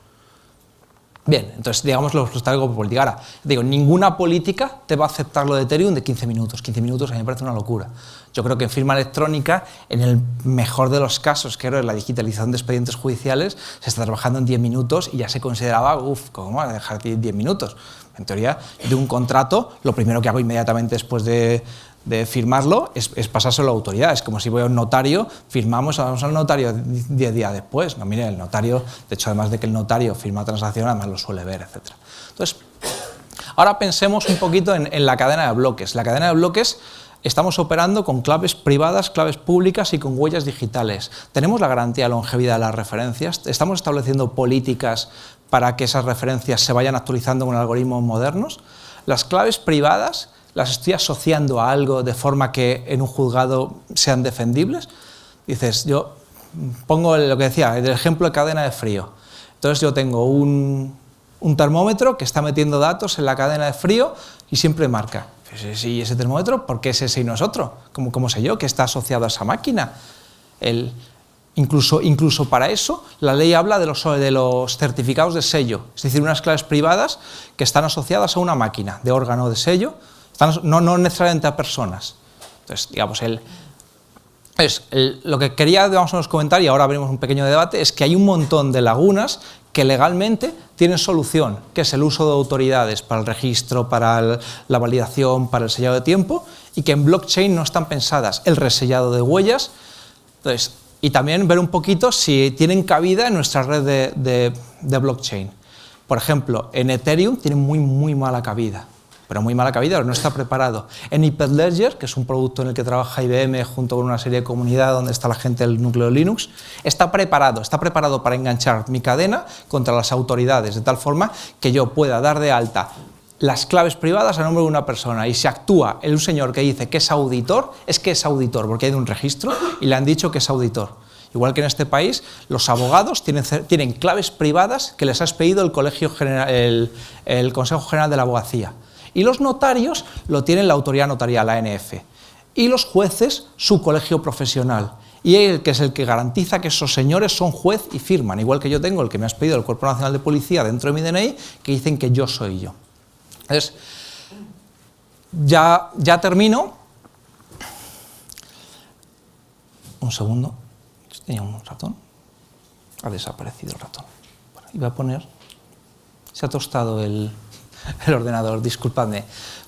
Bien, entonces digamos lo establezco por política. Ahora, digo, ninguna política te va a aceptar lo de Ethereum de 15 minutos. 15 minutos a mí me parece una locura. Yo creo que en firma electrónica, en el mejor de los casos, que era la digitalización de expedientes judiciales, se está trabajando en 10 minutos y ya se consideraba, ¿cómo vas a dejar 10 minutos? En teoría, de un contrato, lo primero que hago inmediatamente después de firmarlo es pasárselo a la autoridad. Es como si voy a un notario, firmamos, vamos al notario 10 días después. No, mire, el notario, de hecho, además de que el notario firma transacción, además lo suele ver, etc. Entonces, ahora pensemos un poquito en la cadena de bloques. La cadena de bloques estamos operando con claves privadas, claves públicas y con huellas digitales. ¿Tenemos la garantía de longevidad de las referencias? ¿Estamos estableciendo políticas para que esas referencias se vayan actualizando con algoritmos modernos? Las claves privadas las estoy asociando a algo de forma que en un juzgado sean defendibles. Dices, yo pongo lo que decía, el ejemplo de cadena de frío. Entonces yo tengo un termómetro que está metiendo datos en la cadena de frío y siempre marca. ¿Y ese termómetro por qué es ese y no es otro? ¿Cómo sé yo que está asociado a esa máquina? Incluso para eso, la ley habla de los certificados de sello, es decir, unas claves privadas que están asociadas a una máquina de órgano de sello, no necesariamente a personas. Entonces, digamos, lo que quería, digamos, comentar, y ahora abrimos un pequeño debate, es que hay un montón de lagunas que legalmente tienen solución, que es el uso de autoridades para el registro, para la validación, para el sellado de tiempo, y que en blockchain no están pensadas. El resellado de huellas, entonces, y también ver un poquito si tienen cabida en nuestra red de blockchain. Por ejemplo, en Ethereum tienen muy mala cabida. Pero muy mala cabida, no está preparado. En Hyperledger, que es un producto en el que trabaja IBM junto con una serie de comunidades donde está la gente del núcleo de Linux, está preparado para enganchar mi cadena contra las autoridades, de tal forma que yo pueda dar de alta las claves privadas a nombre de una persona, y si actúa un señor que dice que es auditor, porque hay un registro y le han dicho que es auditor. Igual que en este país, los abogados tienen claves privadas que les ha expedido el Consejo General de la Abogacía. Y los notarios lo tienen la autoridad notarial, la ANF. Y los jueces, su colegio profesional. Y él, que es el que garantiza que esos señores son juez y firman. Igual que yo tengo el que me ha expedido el Cuerpo Nacional de Policía dentro de mi DNI, que dicen que yo soy yo. Entonces, ya termino. Un segundo. Tenía un ratón. Ha desaparecido el ratón. Bueno, iba a poner... Se ha tostado el ordenador, disculpadme.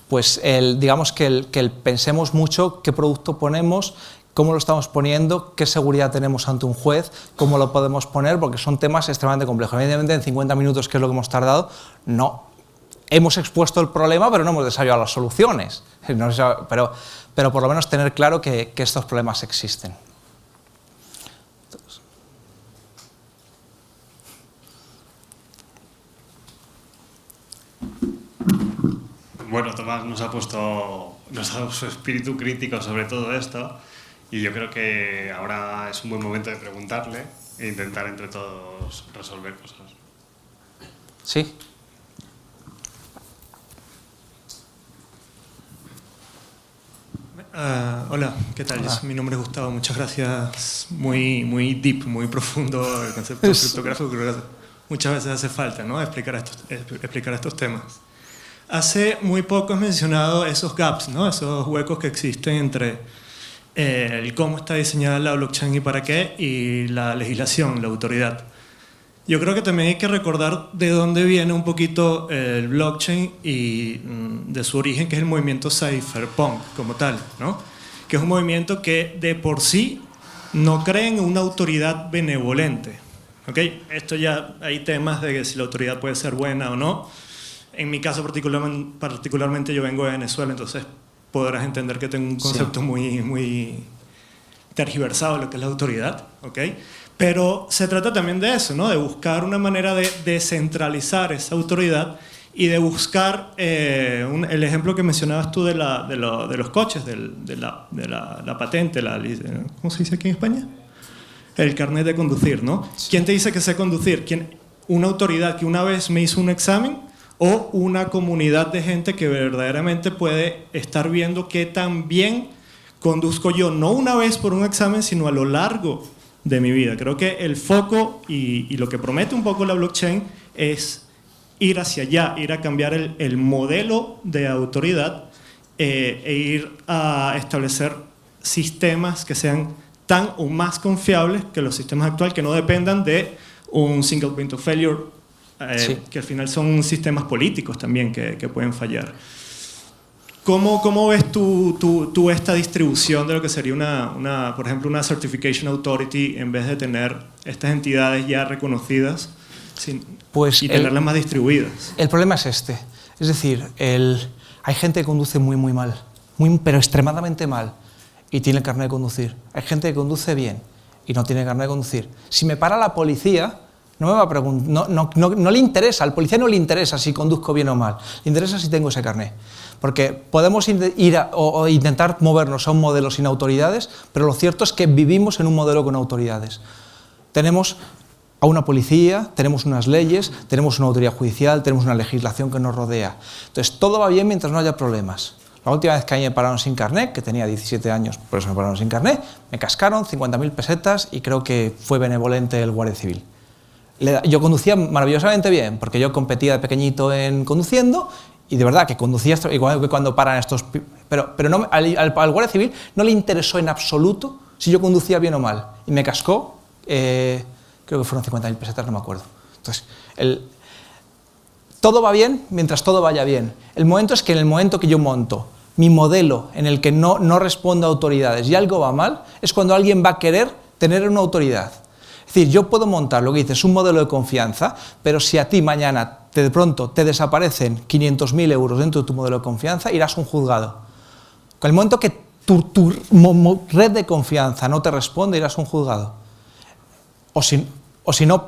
Pues digamos que pensemos mucho qué producto ponemos, cómo lo estamos poniendo, qué seguridad tenemos ante un juez, cómo lo podemos poner, porque son temas extremadamente complejos. Evidentemente, en 50 minutos, que es lo que hemos tardado, no. Hemos expuesto el problema, pero no hemos desarrollado las soluciones. Pero por lo menos tener claro que estos problemas existen. Bueno, Tomás nos ha dado su espíritu crítico sobre todo esto, y yo creo que ahora es un buen momento de preguntarle e intentar entre todos resolver cosas. Sí. Hola, ¿qué tal? Mi nombre es Gustavo, muchas gracias. Muy deep, muy profundo el concepto criptográfico. Creo que muchas veces hace falta, ¿no?, explicar estos temas. Hace muy poco has mencionado esos gaps, ¿no?, esos huecos que existen entre el cómo está diseñada la blockchain y para qué, y la legislación, la autoridad. Yo creo que también hay que recordar de dónde viene un poquito el blockchain y de su origen, que es el movimiento cypherpunk como tal, ¿no?, que es un movimiento que de por sí no cree en una autoridad benevolente. ¿Okay? Esto ya hay temas de que si la autoridad puede ser buena o no. En mi caso particularmente yo vengo de Venezuela, entonces podrás entender que tengo un concepto muy tergiversado de lo que es la autoridad, ¿ok? Pero se trata también de eso, ¿no? De buscar una manera de descentralizar esa autoridad y de buscar el ejemplo que mencionabas tú de los coches, de la patente, ¿cómo se dice aquí en España? El carnet de conducir, ¿no? Sí. ¿Quién te dice que sé conducir? ¿Una autoridad que una vez me hizo un examen o una comunidad de gente que verdaderamente puede estar viendo qué tan bien conduzco yo, no una vez por un examen, sino a lo largo de mi vida? Creo que el foco y lo que promete un poco la blockchain es ir hacia allá, ir a cambiar el modelo de autoridad e ir a establecer sistemas que sean tan o más confiables que los sistemas actuales, que no dependan de un single point of failure, que al final son sistemas políticos también que pueden fallar. ¿Cómo ves tú esta distribución de lo que sería por ejemplo, una Certification Authority en vez de tener estas entidades ya reconocidas y tenerlas más distribuidas? El problema es este. Es decir, hay gente que conduce muy mal, pero extremadamente mal, y tiene el carnet de conducir. Hay gente que conduce bien y no tiene carnet de conducir. Si me para la policía, no me va a preguntar, no le interesa, al policía no le interesa si conduzco bien o mal, le interesa si tengo ese carnet. Porque podemos intentar movernos a un modelo sin autoridades, pero lo cierto es que vivimos en un modelo con autoridades. Tenemos a una policía, tenemos unas leyes, tenemos una autoridad judicial, tenemos una legislación que nos rodea. Entonces, todo va bien mientras no haya problemas. La última vez que a mí me pararon sin carnet, que tenía 17 años, por eso me pararon sin carnet, me cascaron 50.000 pesetas y creo que fue benevolente el Guardia Civil. Yo conducía maravillosamente bien, porque yo competía de pequeñito en conduciendo, y de verdad que conducía, igual que cuando paran estos... Pero no, al Guardia Civil no le interesó en absoluto si yo conducía bien o mal. Y me cascó, creo que fueron 50.000 pesetas, no me acuerdo. Entonces, todo va bien mientras todo vaya bien. El momento es que en el momento que yo monto mi modelo en el que no respondo a autoridades y algo va mal, es cuando alguien va a querer tener una autoridad. Es decir, yo puedo montar lo que dices, un modelo de confianza, pero si a ti mañana de pronto te desaparecen 500.000 euros dentro de tu modelo de confianza, irás a un juzgado. Con el momento que tu red de confianza no te responde, irás a un juzgado. O si no,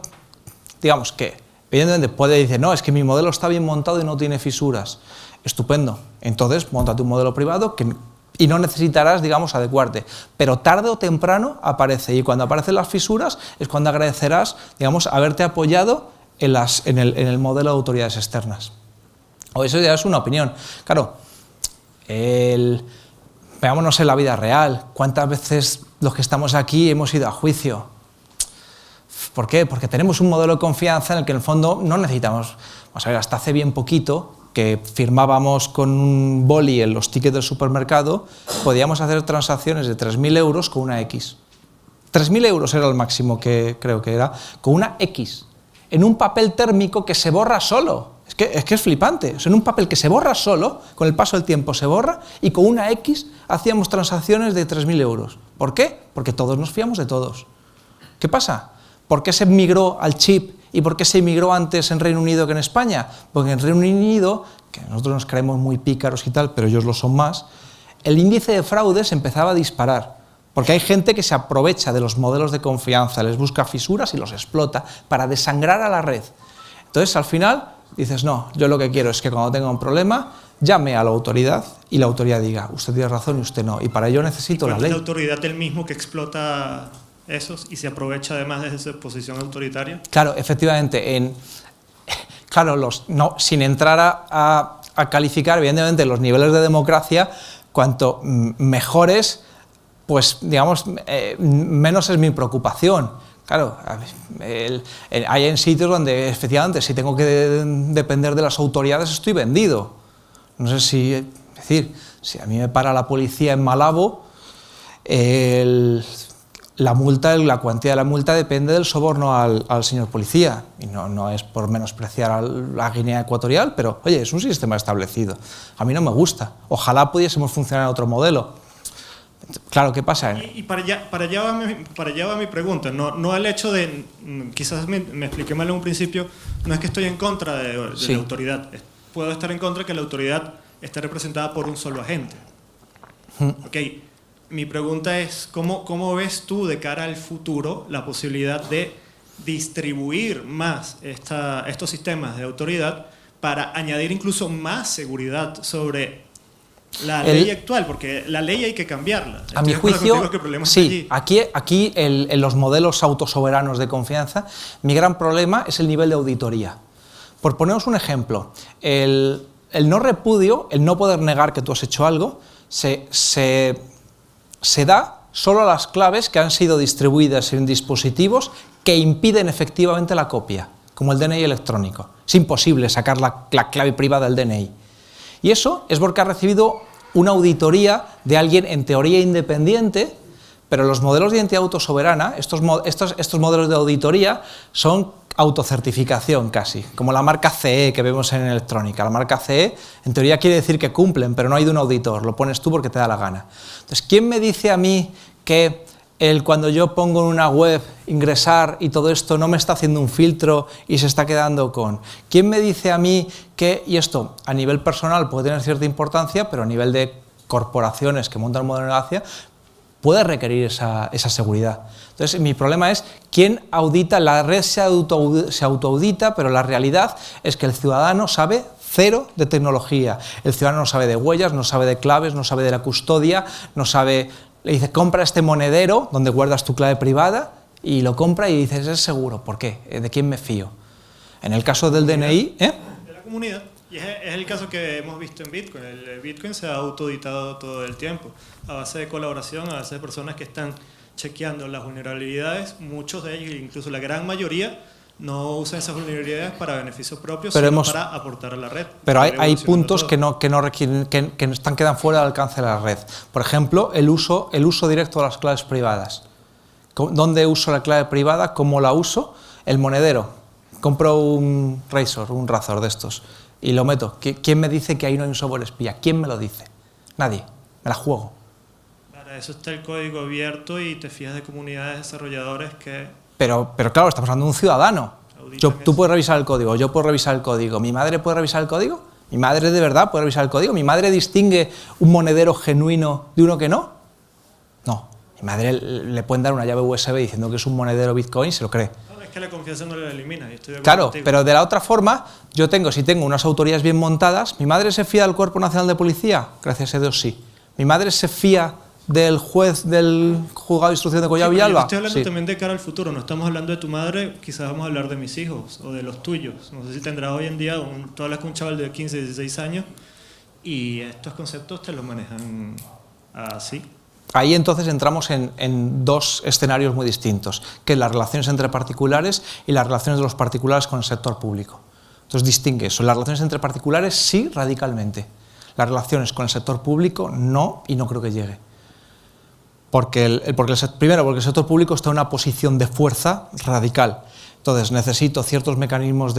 digamos que evidentemente puede decir, no, es que mi modelo está bien montado y no tiene fisuras. Estupendo. Entonces, móntate un modelo privado y no necesitarás, digamos, adecuarte. Pero tarde o temprano aparece, y cuando aparecen las fisuras es cuando agradecerás, digamos, haberte apoyado en el modelo de autoridades externas. O eso ya es una opinión. Claro, veámonos en la vida real. ¿Cuántas veces los que estamos aquí hemos ido a juicio? ¿Por qué? Porque tenemos un modelo de confianza en el que en el fondo no necesitamos. Vamos a ver, hasta hace bien poquito que firmábamos con un boli en los tickets del supermercado, podíamos hacer transacciones de 3.000 euros con una X. 3.000 euros era el máximo que creo que era, con una X, en un papel térmico que se borra solo. Es que es flipante. O sea, en un papel que se borra solo, con el paso del tiempo se borra, y con una X hacíamos transacciones de 3.000 euros. ¿Por qué? Porque todos nos fiamos de todos. ¿Qué pasa? ¿Por qué se migró al chip y por qué se migró antes en Reino Unido que en España? Porque en Reino Unido, que nosotros nos creemos muy pícaros y tal, pero ellos lo son más, el índice de fraudes empezaba a disparar. Porque hay gente que se aprovecha de los modelos de confianza, les busca fisuras y los explota para desangrar a la red. Entonces, al final, dices, no, yo lo que quiero es que cuando tenga un problema, llame a la autoridad y la autoridad diga, usted tiene razón y usted no. Y para ello necesito la ley. ¿Es la autoridad el mismo que explota esos y se aprovecha además de esa posición autoritaria? Claro, efectivamente. Claro, sin entrar a calificar, evidentemente, los niveles de democracia, cuanto mejores, pues, digamos, menos es mi preocupación. Claro, hay en sitios donde, efectivamente, si tengo que depender de las autoridades, estoy vendido. No sé si, es decir, si a mí me para la policía en Malabo, la cuantía de la multa depende del soborno al señor policía. Y no es por menospreciar a la Guinea Ecuatorial, pero, oye, es un sistema establecido. A mí no me gusta. Ojalá pudiésemos funcionar en otro modelo. Claro, ¿qué pasa? Y para allá va mi pregunta. No el hecho de, quizás me expliqué mal en un principio, no es que estoy en contra de la autoridad. puedo estar en contra de que la autoridad esté representada por un solo agente. Ok, mi pregunta es, ¿cómo ves tú de cara al futuro la posibilidad de distribuir más estos sistemas de autoridad para añadir incluso más seguridad sobre la ley actual? Porque la ley hay que cambiarla. A mi juicio, sí, aquí en los modelos autosoberanos de confianza, mi gran problema es el nivel de auditoría. Por poneros un ejemplo, el no repudio, el no poder negar que tú has hecho algo, se da solo a las claves que han sido distribuidas en dispositivos que impiden efectivamente la copia, como el DNI electrónico. Es imposible sacar la clave privada del DNI. Y eso es porque ha recibido una auditoría de alguien en teoría independiente, pero los modelos de identidad autosoberana, estos modelos de auditoría son autocertificación casi, como la marca CE que vemos en electrónica. La marca CE en teoría quiere decir que cumplen, pero no hay de un auditor, lo pones tú porque te da la gana. Entonces, ¿quién me dice a mí que cuando yo pongo en una web ingresar y todo esto no me está haciendo un filtro y se está quedando con? ¿Quién me dice a mí que, y esto a nivel personal puede tener cierta importancia, pero a nivel de corporaciones que montan un modelo de negocio, puede requerir esa seguridad? Entonces, mi problema es quién audita. La red se autoaudita, pero la realidad es que el ciudadano sabe cero de tecnología. El ciudadano no sabe de huellas, no sabe de claves, no sabe de la custodia, no sabe. Le dice, compra este monedero donde guardas tu clave privada, y lo compra y dices, es seguro. ¿Por qué? ¿De quién me fío? En el caso del DNI... De la comunidad. Y es el caso que hemos visto en Bitcoin. El Bitcoin se ha autoauditado todo el tiempo, a base de colaboración, a base de personas que están chequeando las vulnerabilidades. Muchos de ellos, incluso la gran mayoría, no usan esas vulnerabilidades para beneficios propios, sino para aportar a la red. Pero hay puntos que quedan fuera del alcance de la red. Por ejemplo, el uso directo de las claves privadas. ¿Dónde uso la clave privada? ¿Cómo la uso? El monedero. Compro un Razor de estos y lo meto. ¿Quién me dice que ahí no hay un software espía? ¿Quién me lo dice? Nadie. Me la juego. Para eso está el código abierto y te fías de comunidades de desarrolladores que... Pero claro, estamos hablando de un ciudadano. Tú puedes revisar el código, yo puedo revisar el código. ¿Mi madre puede revisar el código? ¿Mi madre de verdad puede revisar el código? ¿Mi madre distingue un monedero genuino de uno que no? No. Mi madre le pueden dar una llave USB diciendo que es un monedero Bitcoin y se lo cree. No, es que la confianza no la elimina. Claro, pero de la otra forma, si tengo unas autoridades bien montadas, ¿mi madre se fía del Cuerpo Nacional de Policía? Gracias a Dios sí. ¿Mi madre se fía del juez del juzgado de instrucción de Collado Villalba? Estoy hablando también de cara al futuro. No estamos hablando de tu madre, quizás vamos a hablar de mis hijos o de los tuyos. No sé si tendrás hoy en día, tú hablas con un chaval de 15, 16 años y estos conceptos te los manejan así. Ahí entonces entramos en dos escenarios muy distintos, que es las relaciones entre particulares y las relaciones de los particulares con el sector público. Entonces distingue eso. Las relaciones entre particulares sí, radicalmente. Las relaciones con el sector público no, y no creo que llegue. Primero, porque el sector público está en una posición de fuerza radical. Entonces necesito ciertos mecanismos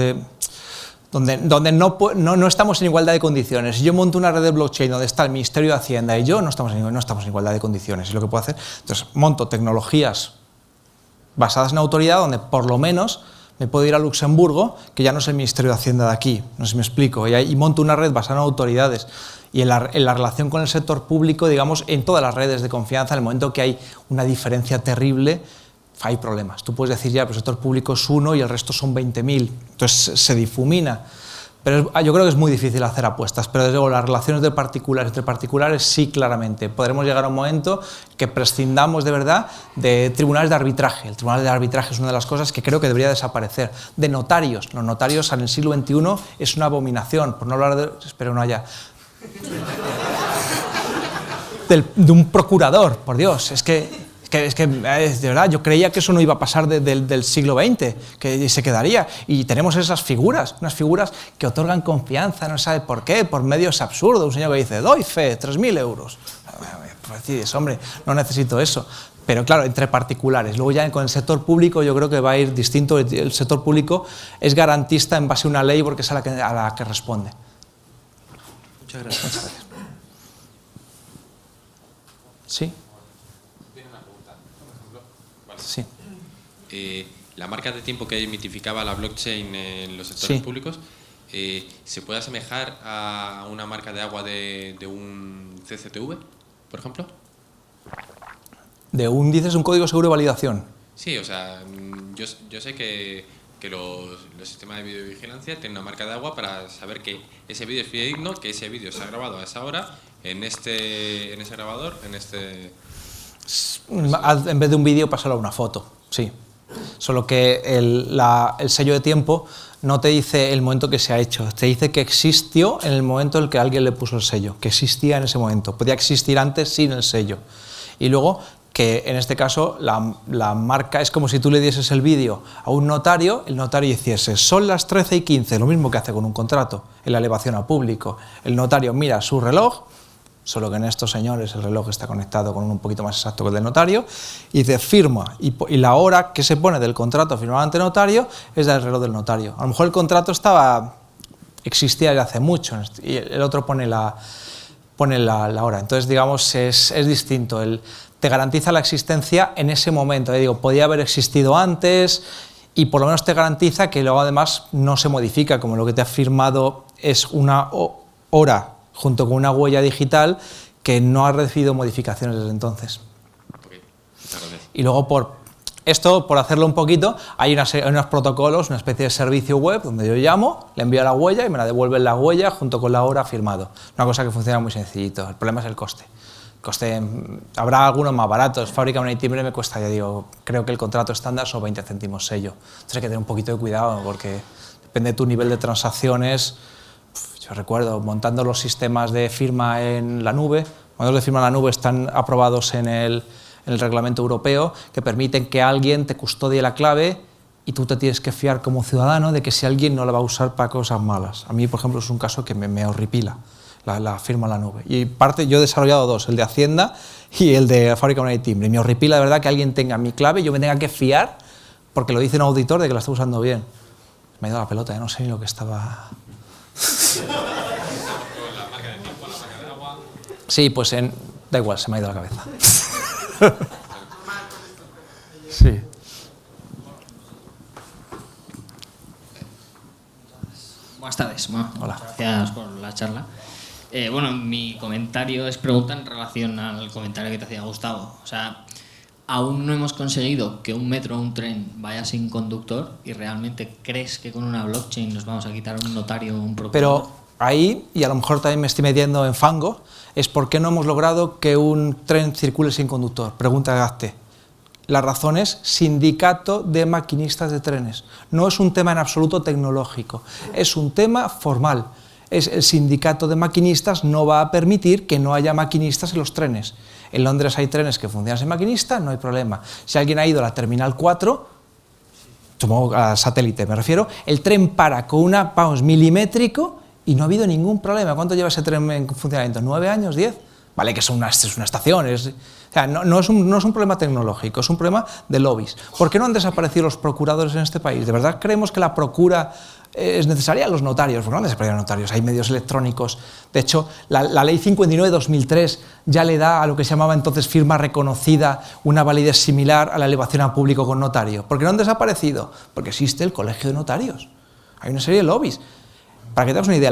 donde no estamos en igualdad de condiciones. Si yo monto una red de blockchain donde está el Ministerio de Hacienda y yo no estamos en igualdad de condiciones. Es lo que puedo hacer. Entonces monto tecnologías basadas en autoridad donde por lo menos me puedo ir a Luxemburgo, que ya no es el Ministerio de Hacienda de aquí, no sé si me explico, y monto una red basada en autoridades. Y en la relación con el sector público, digamos, en todas las redes de confianza, en el momento que hay una diferencia terrible, hay problemas. Tú puedes decir, ya, pero el sector público es uno y el resto son 20.000, entonces se difumina. Pero yo creo que es muy difícil hacer apuestas, pero desde luego las relaciones entre particulares sí, claramente. Podremos llegar a un momento que prescindamos de verdad de tribunales de arbitraje. El tribunal de arbitraje es una de las cosas que creo que debería desaparecer. De notarios. Los notarios en el siglo XXI es una abominación, por no hablar de... Espero no haya... de un procurador, por Dios, es que de verdad yo creía que eso no iba a pasar del siglo XX, que se quedaría, y tenemos esas figuras, unas figuras que otorgan confianza, no sabe por qué, por medios absurdos, un señor que dice, doy fe, 3.000 euros, pues dices, hombre, no necesito eso. Pero claro, entre particulares. Luego ya con el sector público yo creo que va a ir distinto. El sector público es garantista en base a una ley porque es a la que responde. Muchas gracias. Muchas gracias. ¿Sí? ¿Tiene una pregunta, por ejemplo? Vale. Sí. La marca de tiempo que mitificaba la blockchain en los sectores públicos, ¿se puede asemejar a una marca de agua de un CCTV, por ejemplo? Dices un código seguro de validación. Sí, o sea, yo sé que los sistemas de videovigilancia tienen una marca de agua para saber que ese vídeo es fidedigno, que ese vídeo se ha grabado a esa hora en ese grabador, En vez de un vídeo, pasarlo a una foto, sí. Solo que el sello de tiempo no te dice el momento que se ha hecho, te dice que existió en el momento en el que alguien le puso el sello, que existía en ese momento. Podía existir antes sin el sello. Y luego que en este caso la marca es como si tú le dieses el vídeo a un notario, el notario hiciese son las 13:15, lo mismo que hace con un contrato en la elevación a público. El notario mira su reloj, solo que en estos señores el reloj está conectado con un poquito más exacto que el del notario, y dice firma, y la hora que se pone del contrato firmado ante notario es del reloj del notario. A lo mejor el contrato existía ya hace mucho, y el otro pone la hora. Entonces, digamos, es distinto. Te garantiza la existencia en ese momento. Digo, podía haber existido antes, y por lo menos te garantiza que luego además no se modifica, como lo que te ha firmado es una hora junto con una huella digital que no ha recibido modificaciones desde entonces. Okay. Muchas gracias. Y luego por hacerlo un poquito, hay unos protocolos, una especie de servicio web donde yo llamo, le envío la huella y me la devuelven la huella junto con la hora firmado. Una cosa que funciona muy sencillito. El problema es el coste. Habrá algunos más baratos. Fábrica Unai Timbre me cuesta, ya digo, creo que el contrato estándar son 20 céntimos sello. Entonces hay que tener un poquito de cuidado porque depende de tu nivel de transacciones. Yo recuerdo montando los sistemas de firma en la nube. Los modelos de firma en la nube están aprobados en el reglamento europeo, que permiten que alguien te custodie la clave y tú te tienes que fiar como ciudadano de que si alguien no la va a usar para cosas malas. A mí, por ejemplo, es un caso que me horripila. La firma en la nube. Y yo he desarrollado dos, el de Hacienda y el de Fábrica Unai Timbre. Y me horripila de verdad que alguien tenga mi clave y yo me tenga que fiar porque lo dice un auditor de que la está usando bien. Me ha ido la pelota, no sé ni lo que estaba... Sí, pues da igual, se me ha ido la cabeza. Sí. Buenas tardes. Bueno, hola. Gracias por la charla. Bueno, mi comentario es pregunta en relación al comentario que te hacía Gustavo. O sea, aún no hemos conseguido que un metro o un tren vaya sin conductor y realmente crees que con una blockchain nos vamos a quitar un notario o un procurador. Pero ahí, y a lo mejor también me estoy metiendo en fango, es por qué no hemos logrado que un tren circule sin conductor. Pregunta Gazte. La razón es sindicato de maquinistas de trenes. No es un tema en absoluto tecnológico, es un tema formal. El sindicato de maquinistas no va a permitir que no haya maquinistas en los trenes. En Londres hay trenes que funcionan sin maquinista, no hay problema. Si alguien ha ido a la Terminal 4, supongo a satélite me refiero, el tren para con milimétrico y no ha habido ningún problema. ¿Cuánto lleva ese tren en funcionamiento? ¿9 años? ¿10? Vale, que es una estación, o sea, no es un problema tecnológico, es un problema de lobbies. ¿Por qué no han desaparecido los procuradores en este país? ¿De verdad creemos que la procura es necesaria? Los notarios, ¿por qué no han desaparecido los notarios? Hay medios electrónicos. De hecho, la ley 59 de 2003 ya le da a lo que se llamaba entonces firma reconocida una validez similar a la elevación a público con notario. ¿Por qué no han desaparecido? Porque existe el colegio de notarios. Hay una serie de lobbies. Para que te hagas una idea,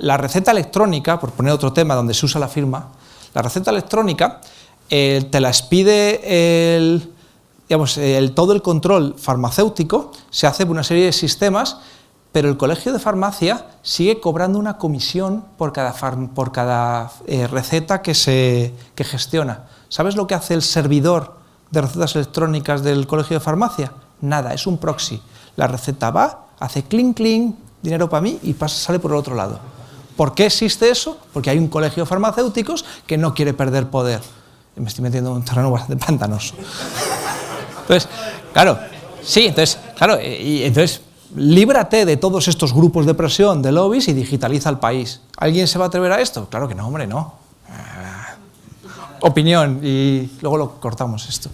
la receta electrónica, por poner otro tema donde se usa la firma, la receta electrónica te la expide todo el control farmacéutico, se hace por una serie de sistemas, pero el Colegio de Farmacia sigue cobrando una comisión por cada receta que gestiona. ¿Sabes lo que hace el servidor de recetas electrónicas del Colegio de Farmacia? Nada, es un proxy. La receta va, hace clink, clink, dinero para mí y sale por el otro lado. ¿Por qué existe eso? Porque hay un colegio de farmacéuticos que no quiere perder poder. Me estoy metiendo en un terreno bastante pantanoso. Entonces, claro, entonces líbrate de todos estos grupos de presión, de lobbies y digitaliza el país. ¿Alguien se va a atrever a esto? Claro que no, hombre, no. Opinión, y luego lo cortamos esto.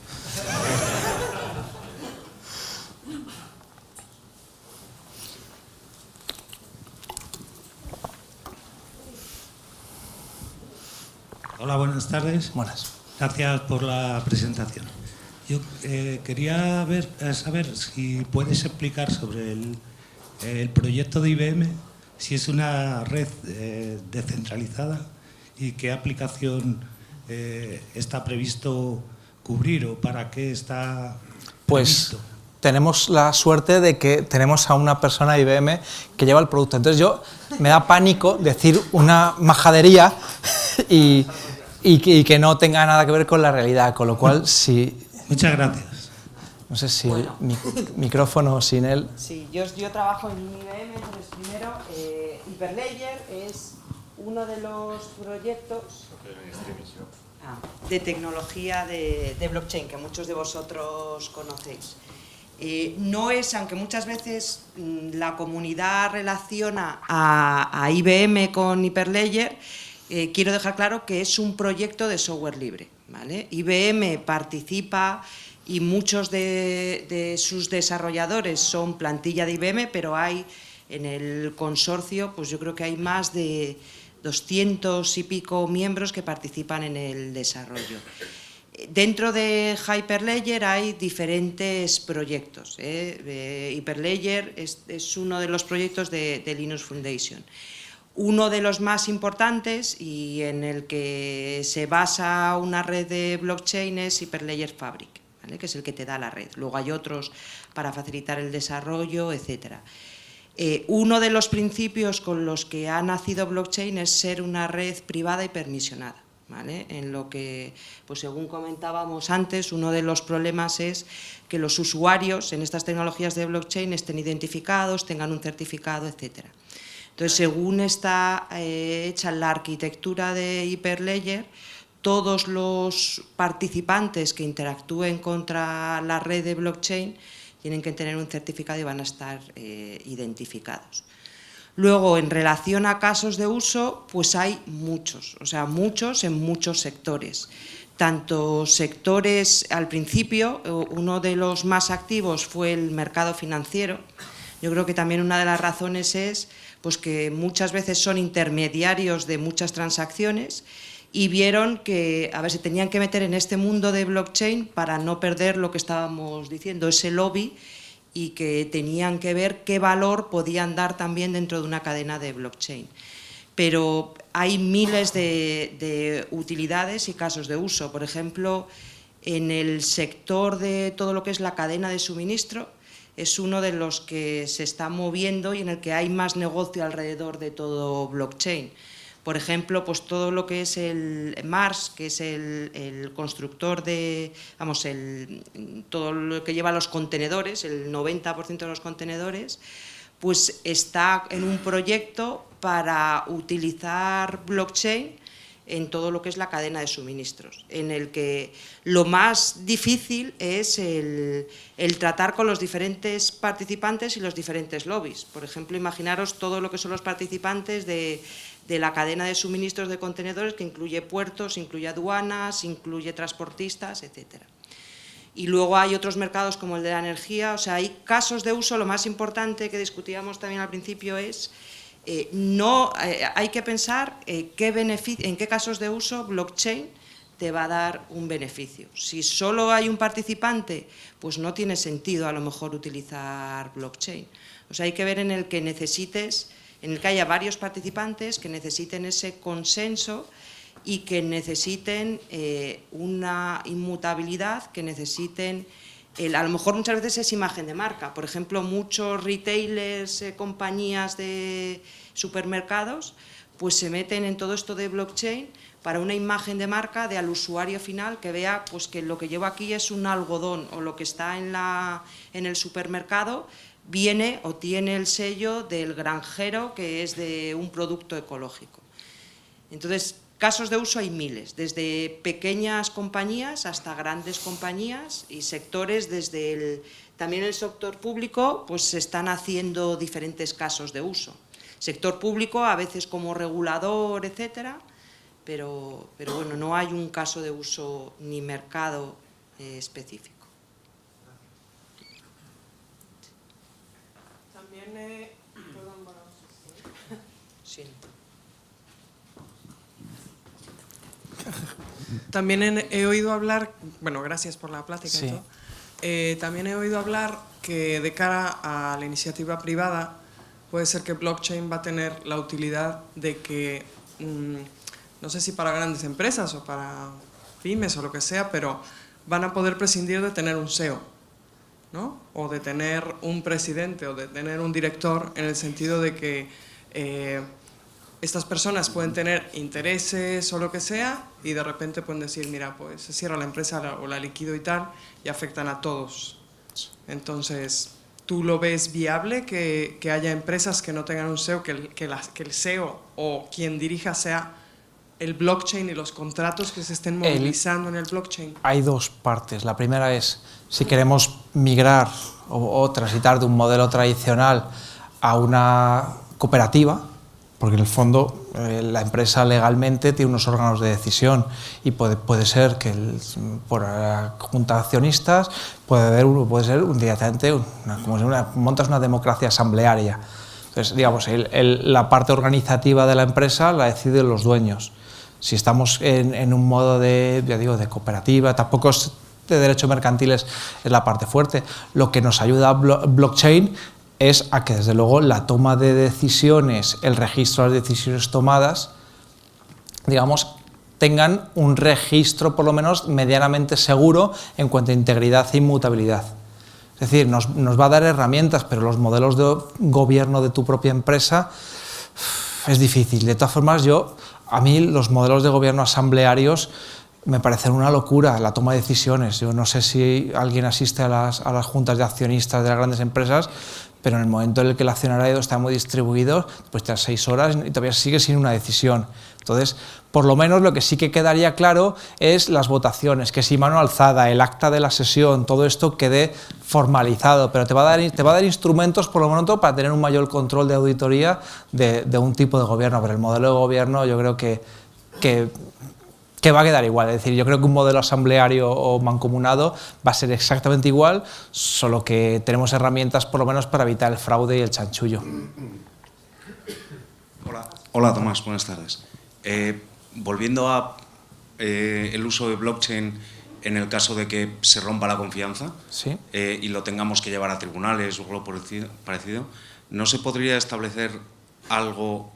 Hola, buenas tardes. Buenas. Gracias por la presentación. Yo quería saber si puedes explicar sobre el proyecto de IBM, si es una red descentralizada y qué aplicación está previsto cubrir o para qué está Pues previsto. tenemos la suerte de que tenemos a una persona de IBM que lleva el producto. Entonces me da pánico decir una majadería y que no tenga nada que ver con la realidad, con lo cual si... Muchas gracias. No sé si Bueno. el micrófono sin él... Sí, yo trabajo en IBM, entonces primero Hyperledger es uno de los proyectos de tecnología de blockchain que muchos de vosotros conocéis. No es, aunque muchas veces la comunidad relaciona a IBM con Hyperledger, quiero dejar claro que es un proyecto de software libre, ¿vale? IBM participa y muchos de sus desarrolladores son plantilla de IBM, pero hay en el consorcio, pues yo creo que hay más de 200 y pico miembros que participan en el desarrollo. Dentro de Hyperledger hay diferentes proyectos. Hyperledger es uno de los proyectos de Linux Foundation. Uno de los más importantes y en el que se basa una red de blockchain es Hyperledger Fabric, ¿vale? Que es el que te da la red. Luego hay otros para facilitar el desarrollo, etcétera. Uno de los principios con los que ha nacido blockchain es ser una red privada y permisionada, ¿vale? En lo que, pues según comentábamos antes, uno de los problemas es que los usuarios en estas tecnologías de blockchain estén identificados, tengan un certificado, etcétera. Entonces, según está hecha la arquitectura de Hyperledger, todos los participantes que interactúen contra la red de blockchain tienen que tener un certificado y van a estar identificados. Luego, en relación a casos de uso, pues hay muchos, o sea, muchos en muchos sectores. Tanto sectores, al principio, uno de los más activos fue el mercado financiero. Yo creo que también una de las razones es pues, que muchas veces son intermediarios de muchas transacciones y vieron que, a ver, se tenían que meter en este mundo de blockchain para no perder lo que estábamos diciendo, ese lobby, y que tenían que ver qué valor podían dar también dentro de una cadena de blockchain. Pero hay miles de utilidades y casos de uso. Por ejemplo, en el sector de todo lo que es la cadena de suministro, es uno de los que se está moviendo y en el que hay más negocio alrededor de todo blockchain. Por ejemplo, pues todo lo que es el Mars, que es el constructor de, vamos, todo lo que lleva los contenedores, el 90% de los contenedores, pues está en un proyecto para utilizar blockchain en todo lo que es la cadena de suministros, en el que lo más difícil es el tratar con los diferentes participantes y los diferentes lobbies. Por ejemplo, imaginaros todo lo que son los participantes de la cadena de suministros de contenedores, que incluye puertos, incluye aduanas, incluye transportistas, etcétera. Y luego hay otros mercados como el de la energía, o sea, hay casos de uso. Lo más importante que discutíamos también al principio es hay que pensar en qué casos de uso blockchain te va a dar un beneficio. Si solo hay un participante, pues no tiene sentido a lo mejor utilizar blockchain. O sea, hay que ver en el que necesites, en el que haya varios participantes que necesiten ese consenso y que necesiten una inmutabilidad, que necesiten, a lo mejor muchas veces es imagen de marca. Por ejemplo, muchos retailers, compañías de supermercados, pues se meten en todo esto de blockchain para una imagen de marca al usuario final, que vea pues, que lo que llevo aquí es un algodón, o lo que está en el supermercado viene o tiene el sello del granjero, que es de un producto ecológico. Entonces, casos de uso hay miles, desde pequeñas compañías hasta grandes compañías y sectores, también el sector público, pues se están haciendo diferentes casos de uso. Sector público, a veces como regulador, etcétera, pero bueno, no hay un caso de uso ni mercado específico. También, sí. También he oído hablar, bueno, gracias por la plática Sí. y todo. También he oído hablar que de cara a la iniciativa privada, puede ser que blockchain va a tener la utilidad de que, no sé si para grandes empresas o para pymes o lo que sea, pero van a poder prescindir de tener un CEO, ¿no? O de tener un presidente o de tener un director, en el sentido de que estas personas pueden tener intereses o lo que sea y de repente pueden decir, mira, pues se cierra la empresa o la liquido y tal, y afectan a todos. Entonces, ¿tú lo ves viable que haya empresas que no tengan un CEO, que el CEO o quien dirija sea el blockchain y los contratos que se estén movilizando en el blockchain? Hay dos partes. La primera es, si queremos migrar o transitar de un modelo tradicional a una cooperativa, porque en el fondo la empresa legalmente tiene unos órganos de decisión y puede ser que por junta de accionistas puede ser directamente como si montas una democracia asamblearia. Entonces, digamos, la parte organizativa de la empresa la deciden los dueños. Si estamos en un modo de cooperativa, tampoco es de derecho mercantil, es la parte fuerte. Lo que nos ayuda a blockchain es a que, desde luego, la toma de decisiones, el registro de las decisiones tomadas, digamos, tengan un registro por lo menos medianamente seguro en cuanto a integridad e inmutabilidad. Es decir, nos va a dar herramientas, pero los modelos de gobierno de tu propia empresa es difícil. De todas formas, a mí los modelos de gobierno asamblearios me parecen una locura, la toma de decisiones. Yo no sé si alguien asiste a las juntas de accionistas de las grandes empresas, pero en el momento en el que el accionariado está muy distribuido, pues te das 6 horas y todavía sigue sin una decisión. Entonces, por lo menos lo que sí que quedaría claro es las votaciones, que si mano alzada, el acta de la sesión, todo esto quede formalizado, pero te va a dar instrumentos por lo menos para tener un mayor control de auditoría de un tipo de gobierno, pero el modelo de gobierno yo creo que va a quedar igual. Es decir, yo creo que un modelo asambleario o mancomunado va a ser exactamente igual, solo que tenemos herramientas por lo menos para evitar el fraude y el chanchullo. Hola Tomás, buenas tardes. Volviendo a el uso de blockchain en el caso de que se rompa la confianza, ¿sí? Y lo tengamos que llevar a tribunales o algo parecido, ¿no se podría establecer algo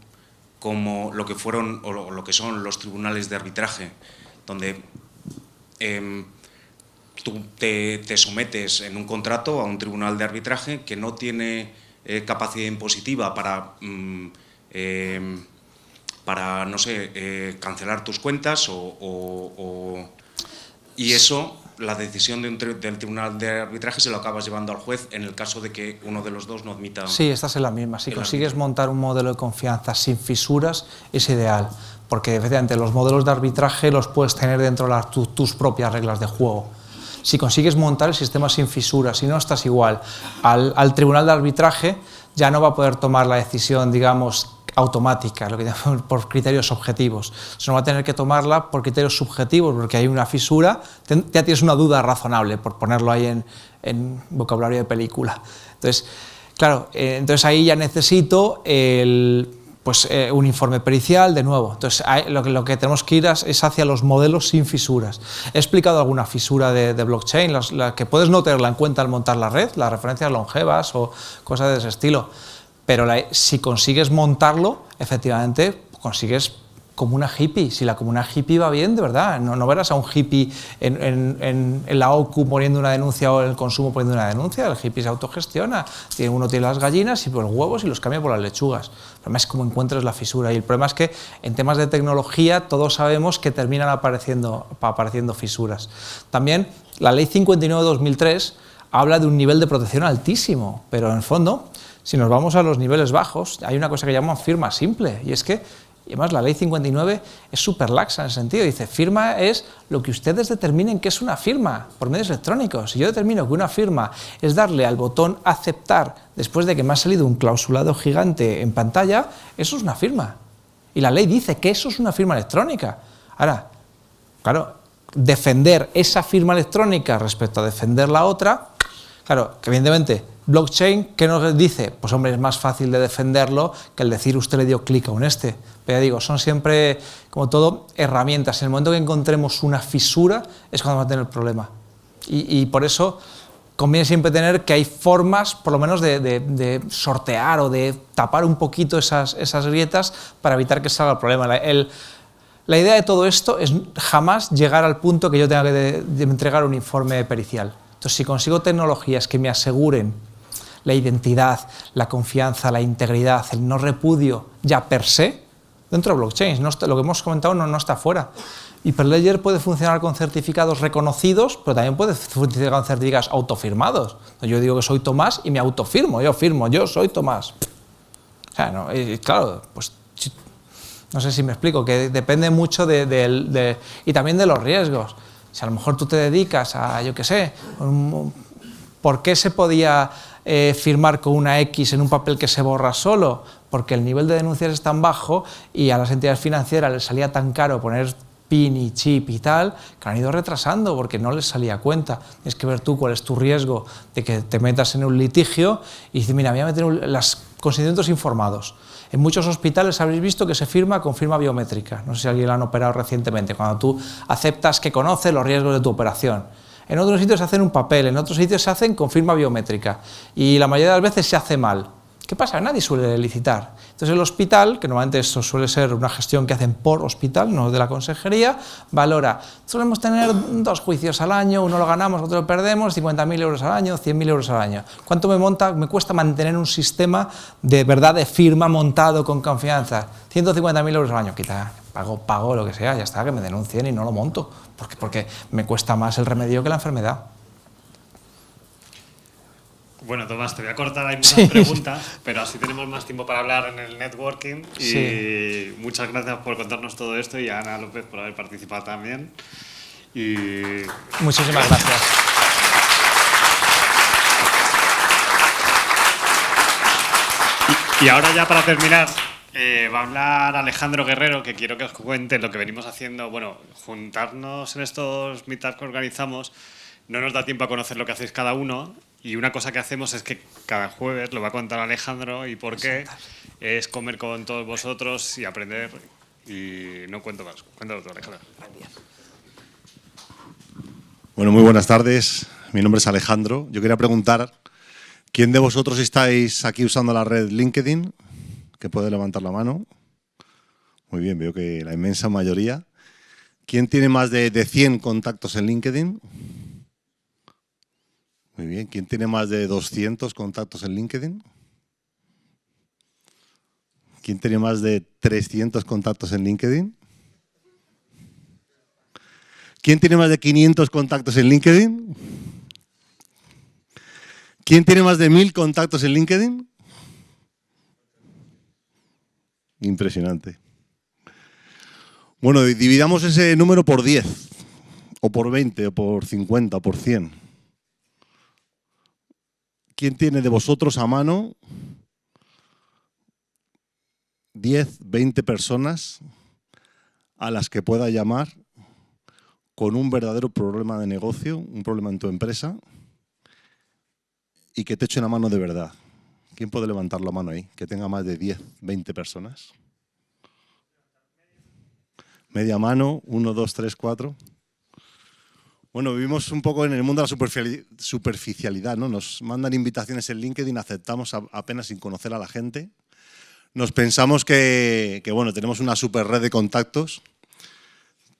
como lo que fueron o lo que son los tribunales de arbitraje, donde tú te sometes en un contrato a un tribunal de arbitraje que no tiene capacidad impositiva para no sé, cancelar tus cuentas y eso, la decisión del tribunal de arbitraje se lo acabas llevando al juez en el caso de que uno de los dos no admita... Sí, esta es la misma. Si consigues montar un modelo de confianza sin fisuras, es ideal, porque efectivamente los modelos de arbitraje los puedes tener dentro de tus propias reglas de juego. Si consigues montar el sistema sin fisuras, si no estás igual, al tribunal de arbitraje ya no va a poder tomar la decisión, digamos, automática, lo que llamamos por criterios objetivos, sino va a tener que tomarla por criterios subjetivos, porque hay una fisura, ya tienes una duda razonable, por ponerlo ahí en vocabulario de película. Entonces, claro, entonces ahí ya necesito un informe pericial de nuevo. Entonces, lo que tenemos que ir es hacia los modelos sin fisuras. He explicado alguna fisura de blockchain, la que puedes no tenerla en cuenta al montar la red, las referencias longevas o cosas de ese estilo. Pero si consigues montarlo, efectivamente, consigues como una hippie. Si la comuna hippie va bien, de verdad, no verás a un hippie en la OCU poniendo una denuncia o en el consumo poniendo una denuncia. El hippie se autogestiona. Uno tiene las gallinas y los huevos y los cambia por las lechugas. El problema es cómo encuentres la fisura. Y el problema es que en temas de tecnología todos sabemos que terminan apareciendo fisuras. También la Ley 59/2003 habla de un nivel de protección altísimo, pero en el fondo, si nos vamos a los niveles bajos, hay una cosa que llaman firma simple, y es que, y además la ley 59 es súper laxa en ese sentido, dice, firma es lo que ustedes determinen que es una firma por medios electrónicos. Si yo determino que una firma es darle al botón aceptar después de que me ha salido un clausulado gigante en pantalla, eso es una firma. Y la ley dice que eso es una firma electrónica. Ahora, claro, defender esa firma electrónica respecto a defender la otra, claro, que evidentemente, blockchain, ¿qué nos dice? Pues hombre, es más fácil de defenderlo que el decir usted le dio clic a un este. Pero ya digo, son siempre, como todo, herramientas. En el momento que encontremos una fisura es cuando vamos a tener el problema. Y por eso conviene siempre tener que hay formas, por lo menos, de sortear o de tapar un poquito esas grietas para evitar que salga el problema. La idea de todo esto es jamás llegar al punto que yo tenga que de entregar un informe pericial. Entonces, si consigo tecnologías que me aseguren la identidad, la confianza, la integridad, el no repudio ya per se, dentro de blockchain, lo que hemos comentado no está fuera. Hyperledger puede funcionar con certificados reconocidos, pero también puede funcionar con certificados autofirmados. Yo digo que soy Tomás y me autofirmo, yo soy Tomás. O sea, no, claro, pues no sé si me explico, que depende mucho y también de los riesgos. Si a lo mejor tú te dedicas a, yo qué sé, ¿por qué se podía firmar con una X en un papel que se borra solo? Porque el nivel de denuncias es tan bajo y a las entidades financieras les salía tan caro poner PIN y chip y tal, que han ido retrasando porque no les salía cuenta. Tienes que ver tú cuál es tu riesgo de que te metas en un litigio y dices, mira, voy a meter los consentimientos informados. En muchos hospitales habréis visto que se firma con firma biométrica. No sé si alguien lo han operado recientemente, cuando tú aceptas que conoces los riesgos de tu operación. En otros sitios se hacen un papel, en otros sitios se hacen con firma biométrica y la mayoría de las veces se hace mal. ¿Qué pasa? Nadie suele licitar. Entonces el hospital, que normalmente esto suele ser una gestión que hacen por hospital, no de la consejería, valora. Solemos tener 2 juicios al año, uno lo ganamos, otro lo perdemos, 50.000 euros al año, 100.000 euros al año. ¿Cuánto me cuesta mantener un sistema de verdad de firma montado con confianza? 150.000 euros al año, quita, pago lo que sea, ya está, que me denuncien y no lo monto, porque me cuesta más el remedio que la enfermedad. Bueno, Tomás, te voy a cortar, hay muchas preguntas, pero así tenemos más tiempo para hablar en el networking. Y muchas gracias por contarnos todo esto y a Ana López por haber participado también. Muchísimas gracias. Y ahora ya para terminar, va a hablar Alejandro Guerrero, que quiero que os cuente lo que venimos haciendo. Bueno, juntarnos en estos meetups que organizamos no nos da tiempo a conocer lo que hacéis cada uno. Y una cosa que hacemos es que cada jueves, lo va a contar Alejandro y por qué, es comer con todos vosotros y aprender. Y no cuento más. Cuéntalo tú, Alejandro. Bueno, muy buenas tardes. Mi nombre es Alejandro. Yo quería preguntar, ¿quién de vosotros estáis aquí usando la red LinkedIn? ¿Que puede levantar la mano? Muy bien, veo que la inmensa mayoría. ¿Quién tiene más de 100 contactos en LinkedIn? Muy bien. ¿Quién tiene más de 200 contactos en LinkedIn? ¿Quién tiene más de 300 contactos en LinkedIn? ¿Quién tiene más de 500 contactos en LinkedIn? ¿Quién tiene más de 1000 contactos en LinkedIn? Impresionante. Bueno, dividamos ese número por 10, o por 20, o por 50, o por 100. ¿Quién tiene de vosotros a mano 10, 20 personas a las que pueda llamar con un verdadero problema de negocio, un problema en tu empresa, y que te echen la mano de verdad? ¿Quién puede levantar la mano ahí? Que tenga más de 10, 20 personas. Media mano, 1, 2, 3, 4. Bueno, vivimos un poco en el mundo de la superficialidad, ¿no? Nos mandan invitaciones en LinkedIn, aceptamos apenas sin conocer a la gente. Nos pensamos que bueno, tenemos una super red de contactos,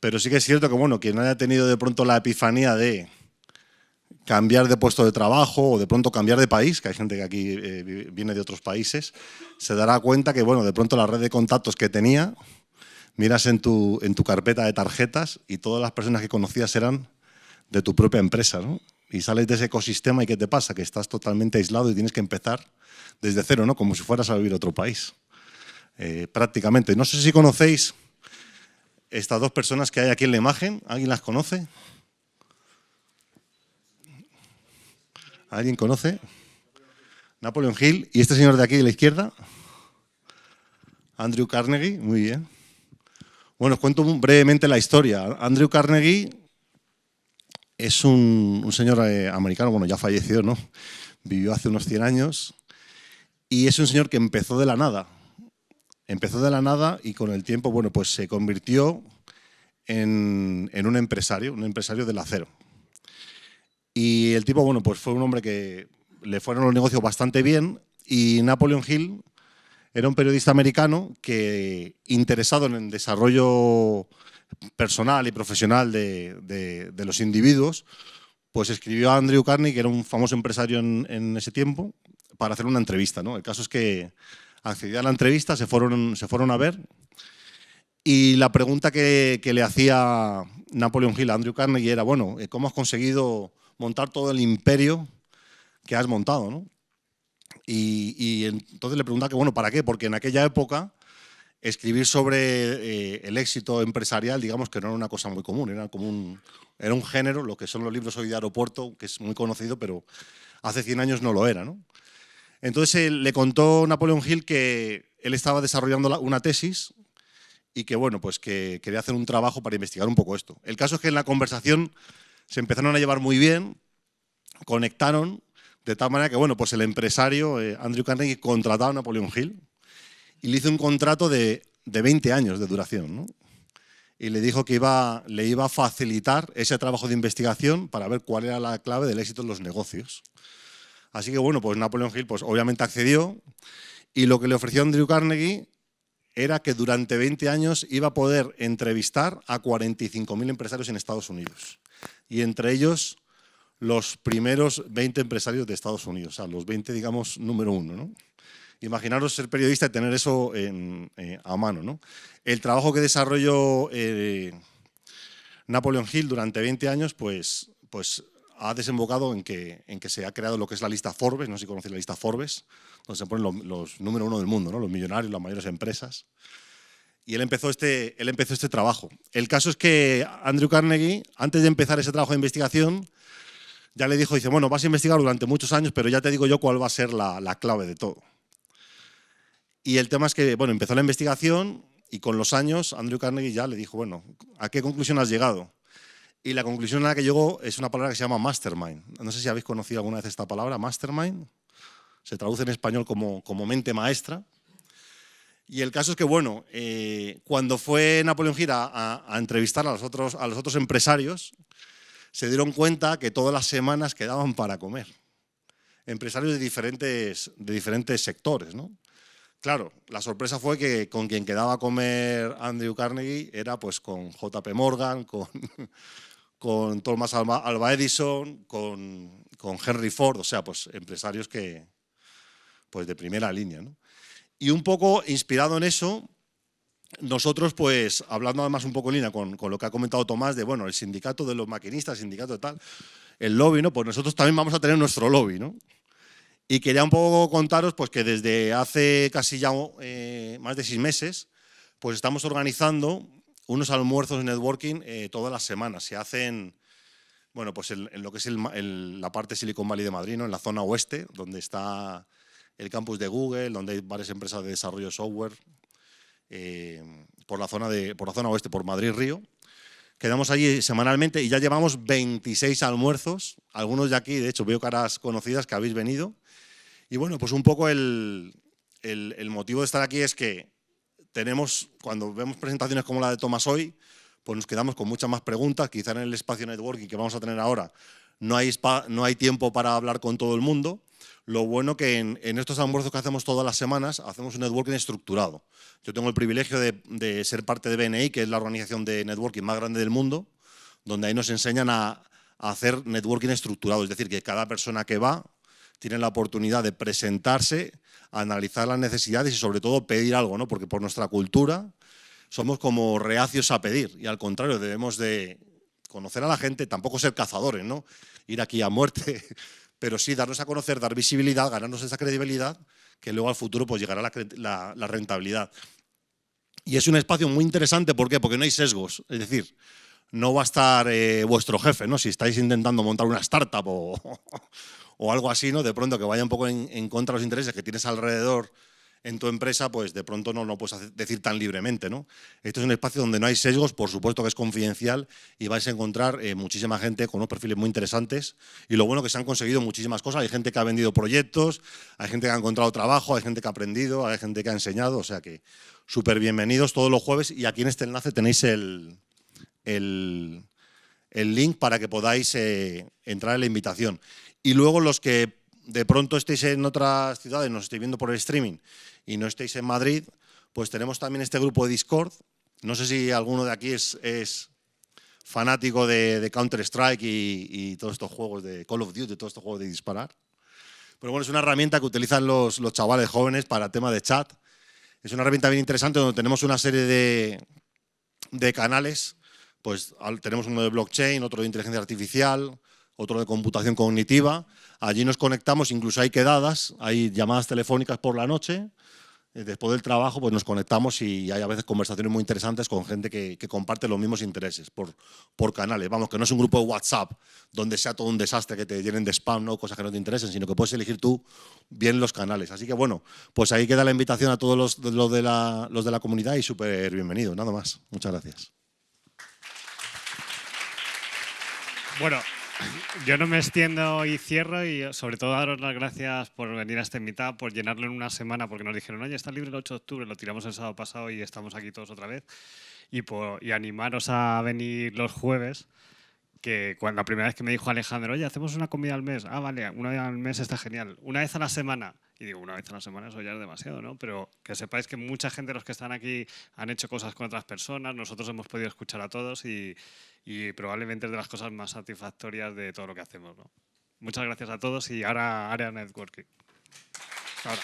pero sí que es cierto que bueno, quien haya tenido de pronto la epifanía de cambiar de puesto de trabajo o de pronto cambiar de país, que hay gente que aquí viene de otros países, se dará cuenta que bueno, de pronto la red de contactos que tenía, miras en tu carpeta de tarjetas y todas las personas que conocías eran de tu propia empresa, ¿no? Y sales de ese ecosistema y ¿qué te pasa? Que estás totalmente aislado y tienes que empezar desde cero, ¿no? Como si fueras a vivir a otro país. Prácticamente. No sé si conocéis estas dos personas que hay aquí en la imagen. ¿Alguien las conoce? ¿Alguien conoce? Napoleon Hill. ¿Y este señor de aquí de la izquierda? Andrew Carnegie. Muy bien. Bueno, os cuento brevemente la historia. Andrew Carnegie es un señor americano, bueno, ya falleció, ¿no? Vivió hace unos 100 años y es un señor que empezó de la nada. Empezó de la nada y con el tiempo, bueno, pues se convirtió en un empresario del acero. Y el tipo, bueno, pues fue un hombre que le fueron los negocios bastante bien, y Napoleon Hill era un periodista americano que, interesado en el desarrollo personal y profesional de los individuos, pues escribió a Andrew Carnegie, que era un famoso empresario en ese tiempo, para hacer una entrevista, ¿no? El caso es que accedió a la entrevista, se fueron a ver, y la pregunta que le hacía Napoleon Hill a Andrew Carnegie era, bueno, ¿cómo has conseguido montar todo el imperio que has montado, ¿no? Y entonces le preguntaba que, bueno, ¿para qué? Porque en aquella época escribir sobre el éxito empresarial, digamos que no era una cosa muy común, era un género, lo que son los libros hoy de aeropuerto, que es muy conocido, pero hace 100 años no lo era, ¿no? Entonces le contó Napoleon Hill que él estaba desarrollando una tesis y que, bueno, pues que quería hacer un trabajo para investigar un poco esto. El caso es que en la conversación se empezaron a llevar muy bien, conectaron, de tal manera que, bueno, pues el empresario Andrew Carnegie contrataba a Napoleon Hill y le hizo un contrato de 20 años de duración, ¿no? Y le dijo que le iba a facilitar ese trabajo de investigación para ver cuál era la clave del éxito en los negocios. Así que, bueno, pues Napoleon Hill pues obviamente accedió, y lo que le ofreció Andrew Carnegie era que durante 20 años iba a poder entrevistar a 45.000 empresarios en Estados Unidos. Y entre ellos los primeros 20 empresarios de Estados Unidos, o sea, los 20, digamos, número uno, ¿no? Imaginaros ser periodista y tener eso a mano, ¿no? El trabajo que desarrolló Napoleon Hill durante 20 años, pues ha desembocado en que se ha creado lo que es la lista Forbes, no sé si conocéis la lista Forbes, donde se ponen los número uno del mundo, ¿no? Los millonarios, las mayores empresas. Y él empezó este trabajo. El caso es que Andrew Carnegie, antes de empezar ese trabajo de investigación, ya le dijo, dice, bueno, vas a investigar durante muchos años, pero ya te digo yo cuál va a ser la clave de todo. Y el tema es que, bueno, empezó la investigación y con los años Andrew Carnegie ya le dijo, bueno, ¿a qué conclusión has llegado? Y la conclusión a la que llegó es una palabra que se llama mastermind. No sé si habéis conocido alguna vez esta palabra, mastermind. Se traduce en español como mente maestra. Y el caso es que, bueno, cuando fue Napoleon Hill a entrevistar a los otros empresarios, se dieron cuenta que todas las semanas quedaban para comer. Empresarios de diferentes sectores, ¿no? Claro, la sorpresa fue que con quien quedaba a comer Andrew Carnegie era pues con JP Morgan, con Thomas Alva Edison, con Henry Ford, o sea, pues empresarios que pues de primera línea, ¿no? Y un poco inspirado en eso, nosotros, pues, hablando además un poco en línea con lo que ha comentado Tomás, de, bueno, el sindicato de los maquinistas, el sindicato de tal, el lobby, ¿no? Pues nosotros también vamos a tener nuestro lobby, ¿no? Y quería un poco contaros pues, que desde hace casi ya más de 6 meses, pues estamos organizando unos almuerzos de networking todas las semanas. Se hacen, bueno, pues en lo que es la parte Silicon Valley de Madrid, ¿no? En la zona oeste, donde está el campus de Google, donde hay varias empresas de desarrollo de software, por la zona oeste, por Madrid-Río. Quedamos allí semanalmente y ya llevamos 26 almuerzos, algunos de aquí, de hecho, veo caras conocidas que habéis venido. Y bueno, pues un poco el motivo de estar aquí es que cuando vemos presentaciones como la de Tomás hoy, pues nos quedamos con muchas más preguntas. Quizá en el espacio networking que vamos a tener ahora no hay tiempo para hablar con todo el mundo. Lo bueno que en estos almuerzos que hacemos todas las semanas, hacemos un networking estructurado. Yo tengo el privilegio de ser parte de BNI, que es la organización de networking más grande del mundo, donde ahí nos enseñan a hacer networking estructurado, es decir, que cada persona que va tiene la oportunidad de presentarse, analizar las necesidades y sobre todo pedir algo, ¿no? Porque por nuestra cultura somos como reacios a pedir y al contrario debemos de conocer a la gente, tampoco ser cazadores, ¿no? Ir aquí a muerte, pero sí darnos a conocer, dar visibilidad, ganarnos esa credibilidad que luego al futuro pues llegará la rentabilidad. Y es un espacio muy interesante, ¿por qué? Porque no hay sesgos, es decir, no va a estar vuestro jefe, ¿no? Si estáis intentando montar una startup o algo así, ¿no? De pronto que vaya un poco en contra de los intereses que tienes alrededor en tu empresa, pues de pronto no lo puedes decir tan libremente, ¿no? Esto es un espacio donde no hay sesgos, por supuesto que es confidencial y vais a encontrar muchísima gente con unos perfiles muy interesantes y lo bueno que se han conseguido muchísimas cosas. Hay gente que ha vendido proyectos, hay gente que ha encontrado trabajo, hay gente que ha aprendido, hay gente que ha enseñado, o sea que súper bienvenidos todos los jueves y aquí en este enlace tenéis el el link para que podáis entrar en la invitación. Y luego los que de pronto estéis en otras ciudades, nos estéis viendo por el streaming y no estéis en Madrid, pues tenemos también este grupo de Discord. No sé si alguno de aquí es fanático de Counter-Strike y todos estos juegos de Call of Duty, todos estos juegos de disparar. Pero bueno, es una herramienta que utilizan los chavales jóvenes para el tema de chat. Es una herramienta bien interesante donde tenemos una serie de canales. Pues tenemos uno de blockchain, otro de inteligencia artificial, otro de computación cognitiva. Allí nos conectamos, incluso hay quedadas, hay llamadas telefónicas por la noche. Después del trabajo pues nos conectamos y hay a veces conversaciones muy interesantes con gente que comparte los mismos intereses por canales. Vamos, que no es un grupo de WhatsApp donde sea todo un desastre, que te llenen de spam, ¿no? Cosas que no te interesen, sino que puedes elegir tú bien los canales. Así que bueno, pues ahí queda la invitación a todos los de la comunidad y súper bienvenidos. Nada más. Muchas gracias. Bueno, yo no me extiendo y cierro, y sobre todo daros las gracias por venir a este meetup, por llenarlo en una semana, porque nos dijeron, oye, está libre el 8 de octubre, lo tiramos el sábado pasado y estamos aquí todos otra vez. Y animaros a venir los jueves, que cuando la primera vez que me dijo Alejandro, oye, hacemos una comida al mes. Ah, vale, una vez al mes está genial. Una vez a la semana. Y digo, una vez a la semana eso ya es demasiado, ¿no? Pero que sepáis que mucha gente de los que están aquí han hecho cosas con otras personas, nosotros hemos podido escuchar a todos y probablemente es de las cosas más satisfactorias de todo lo que hacemos, ¿no? Muchas gracias a todos y ahora Area Networking. Ahora.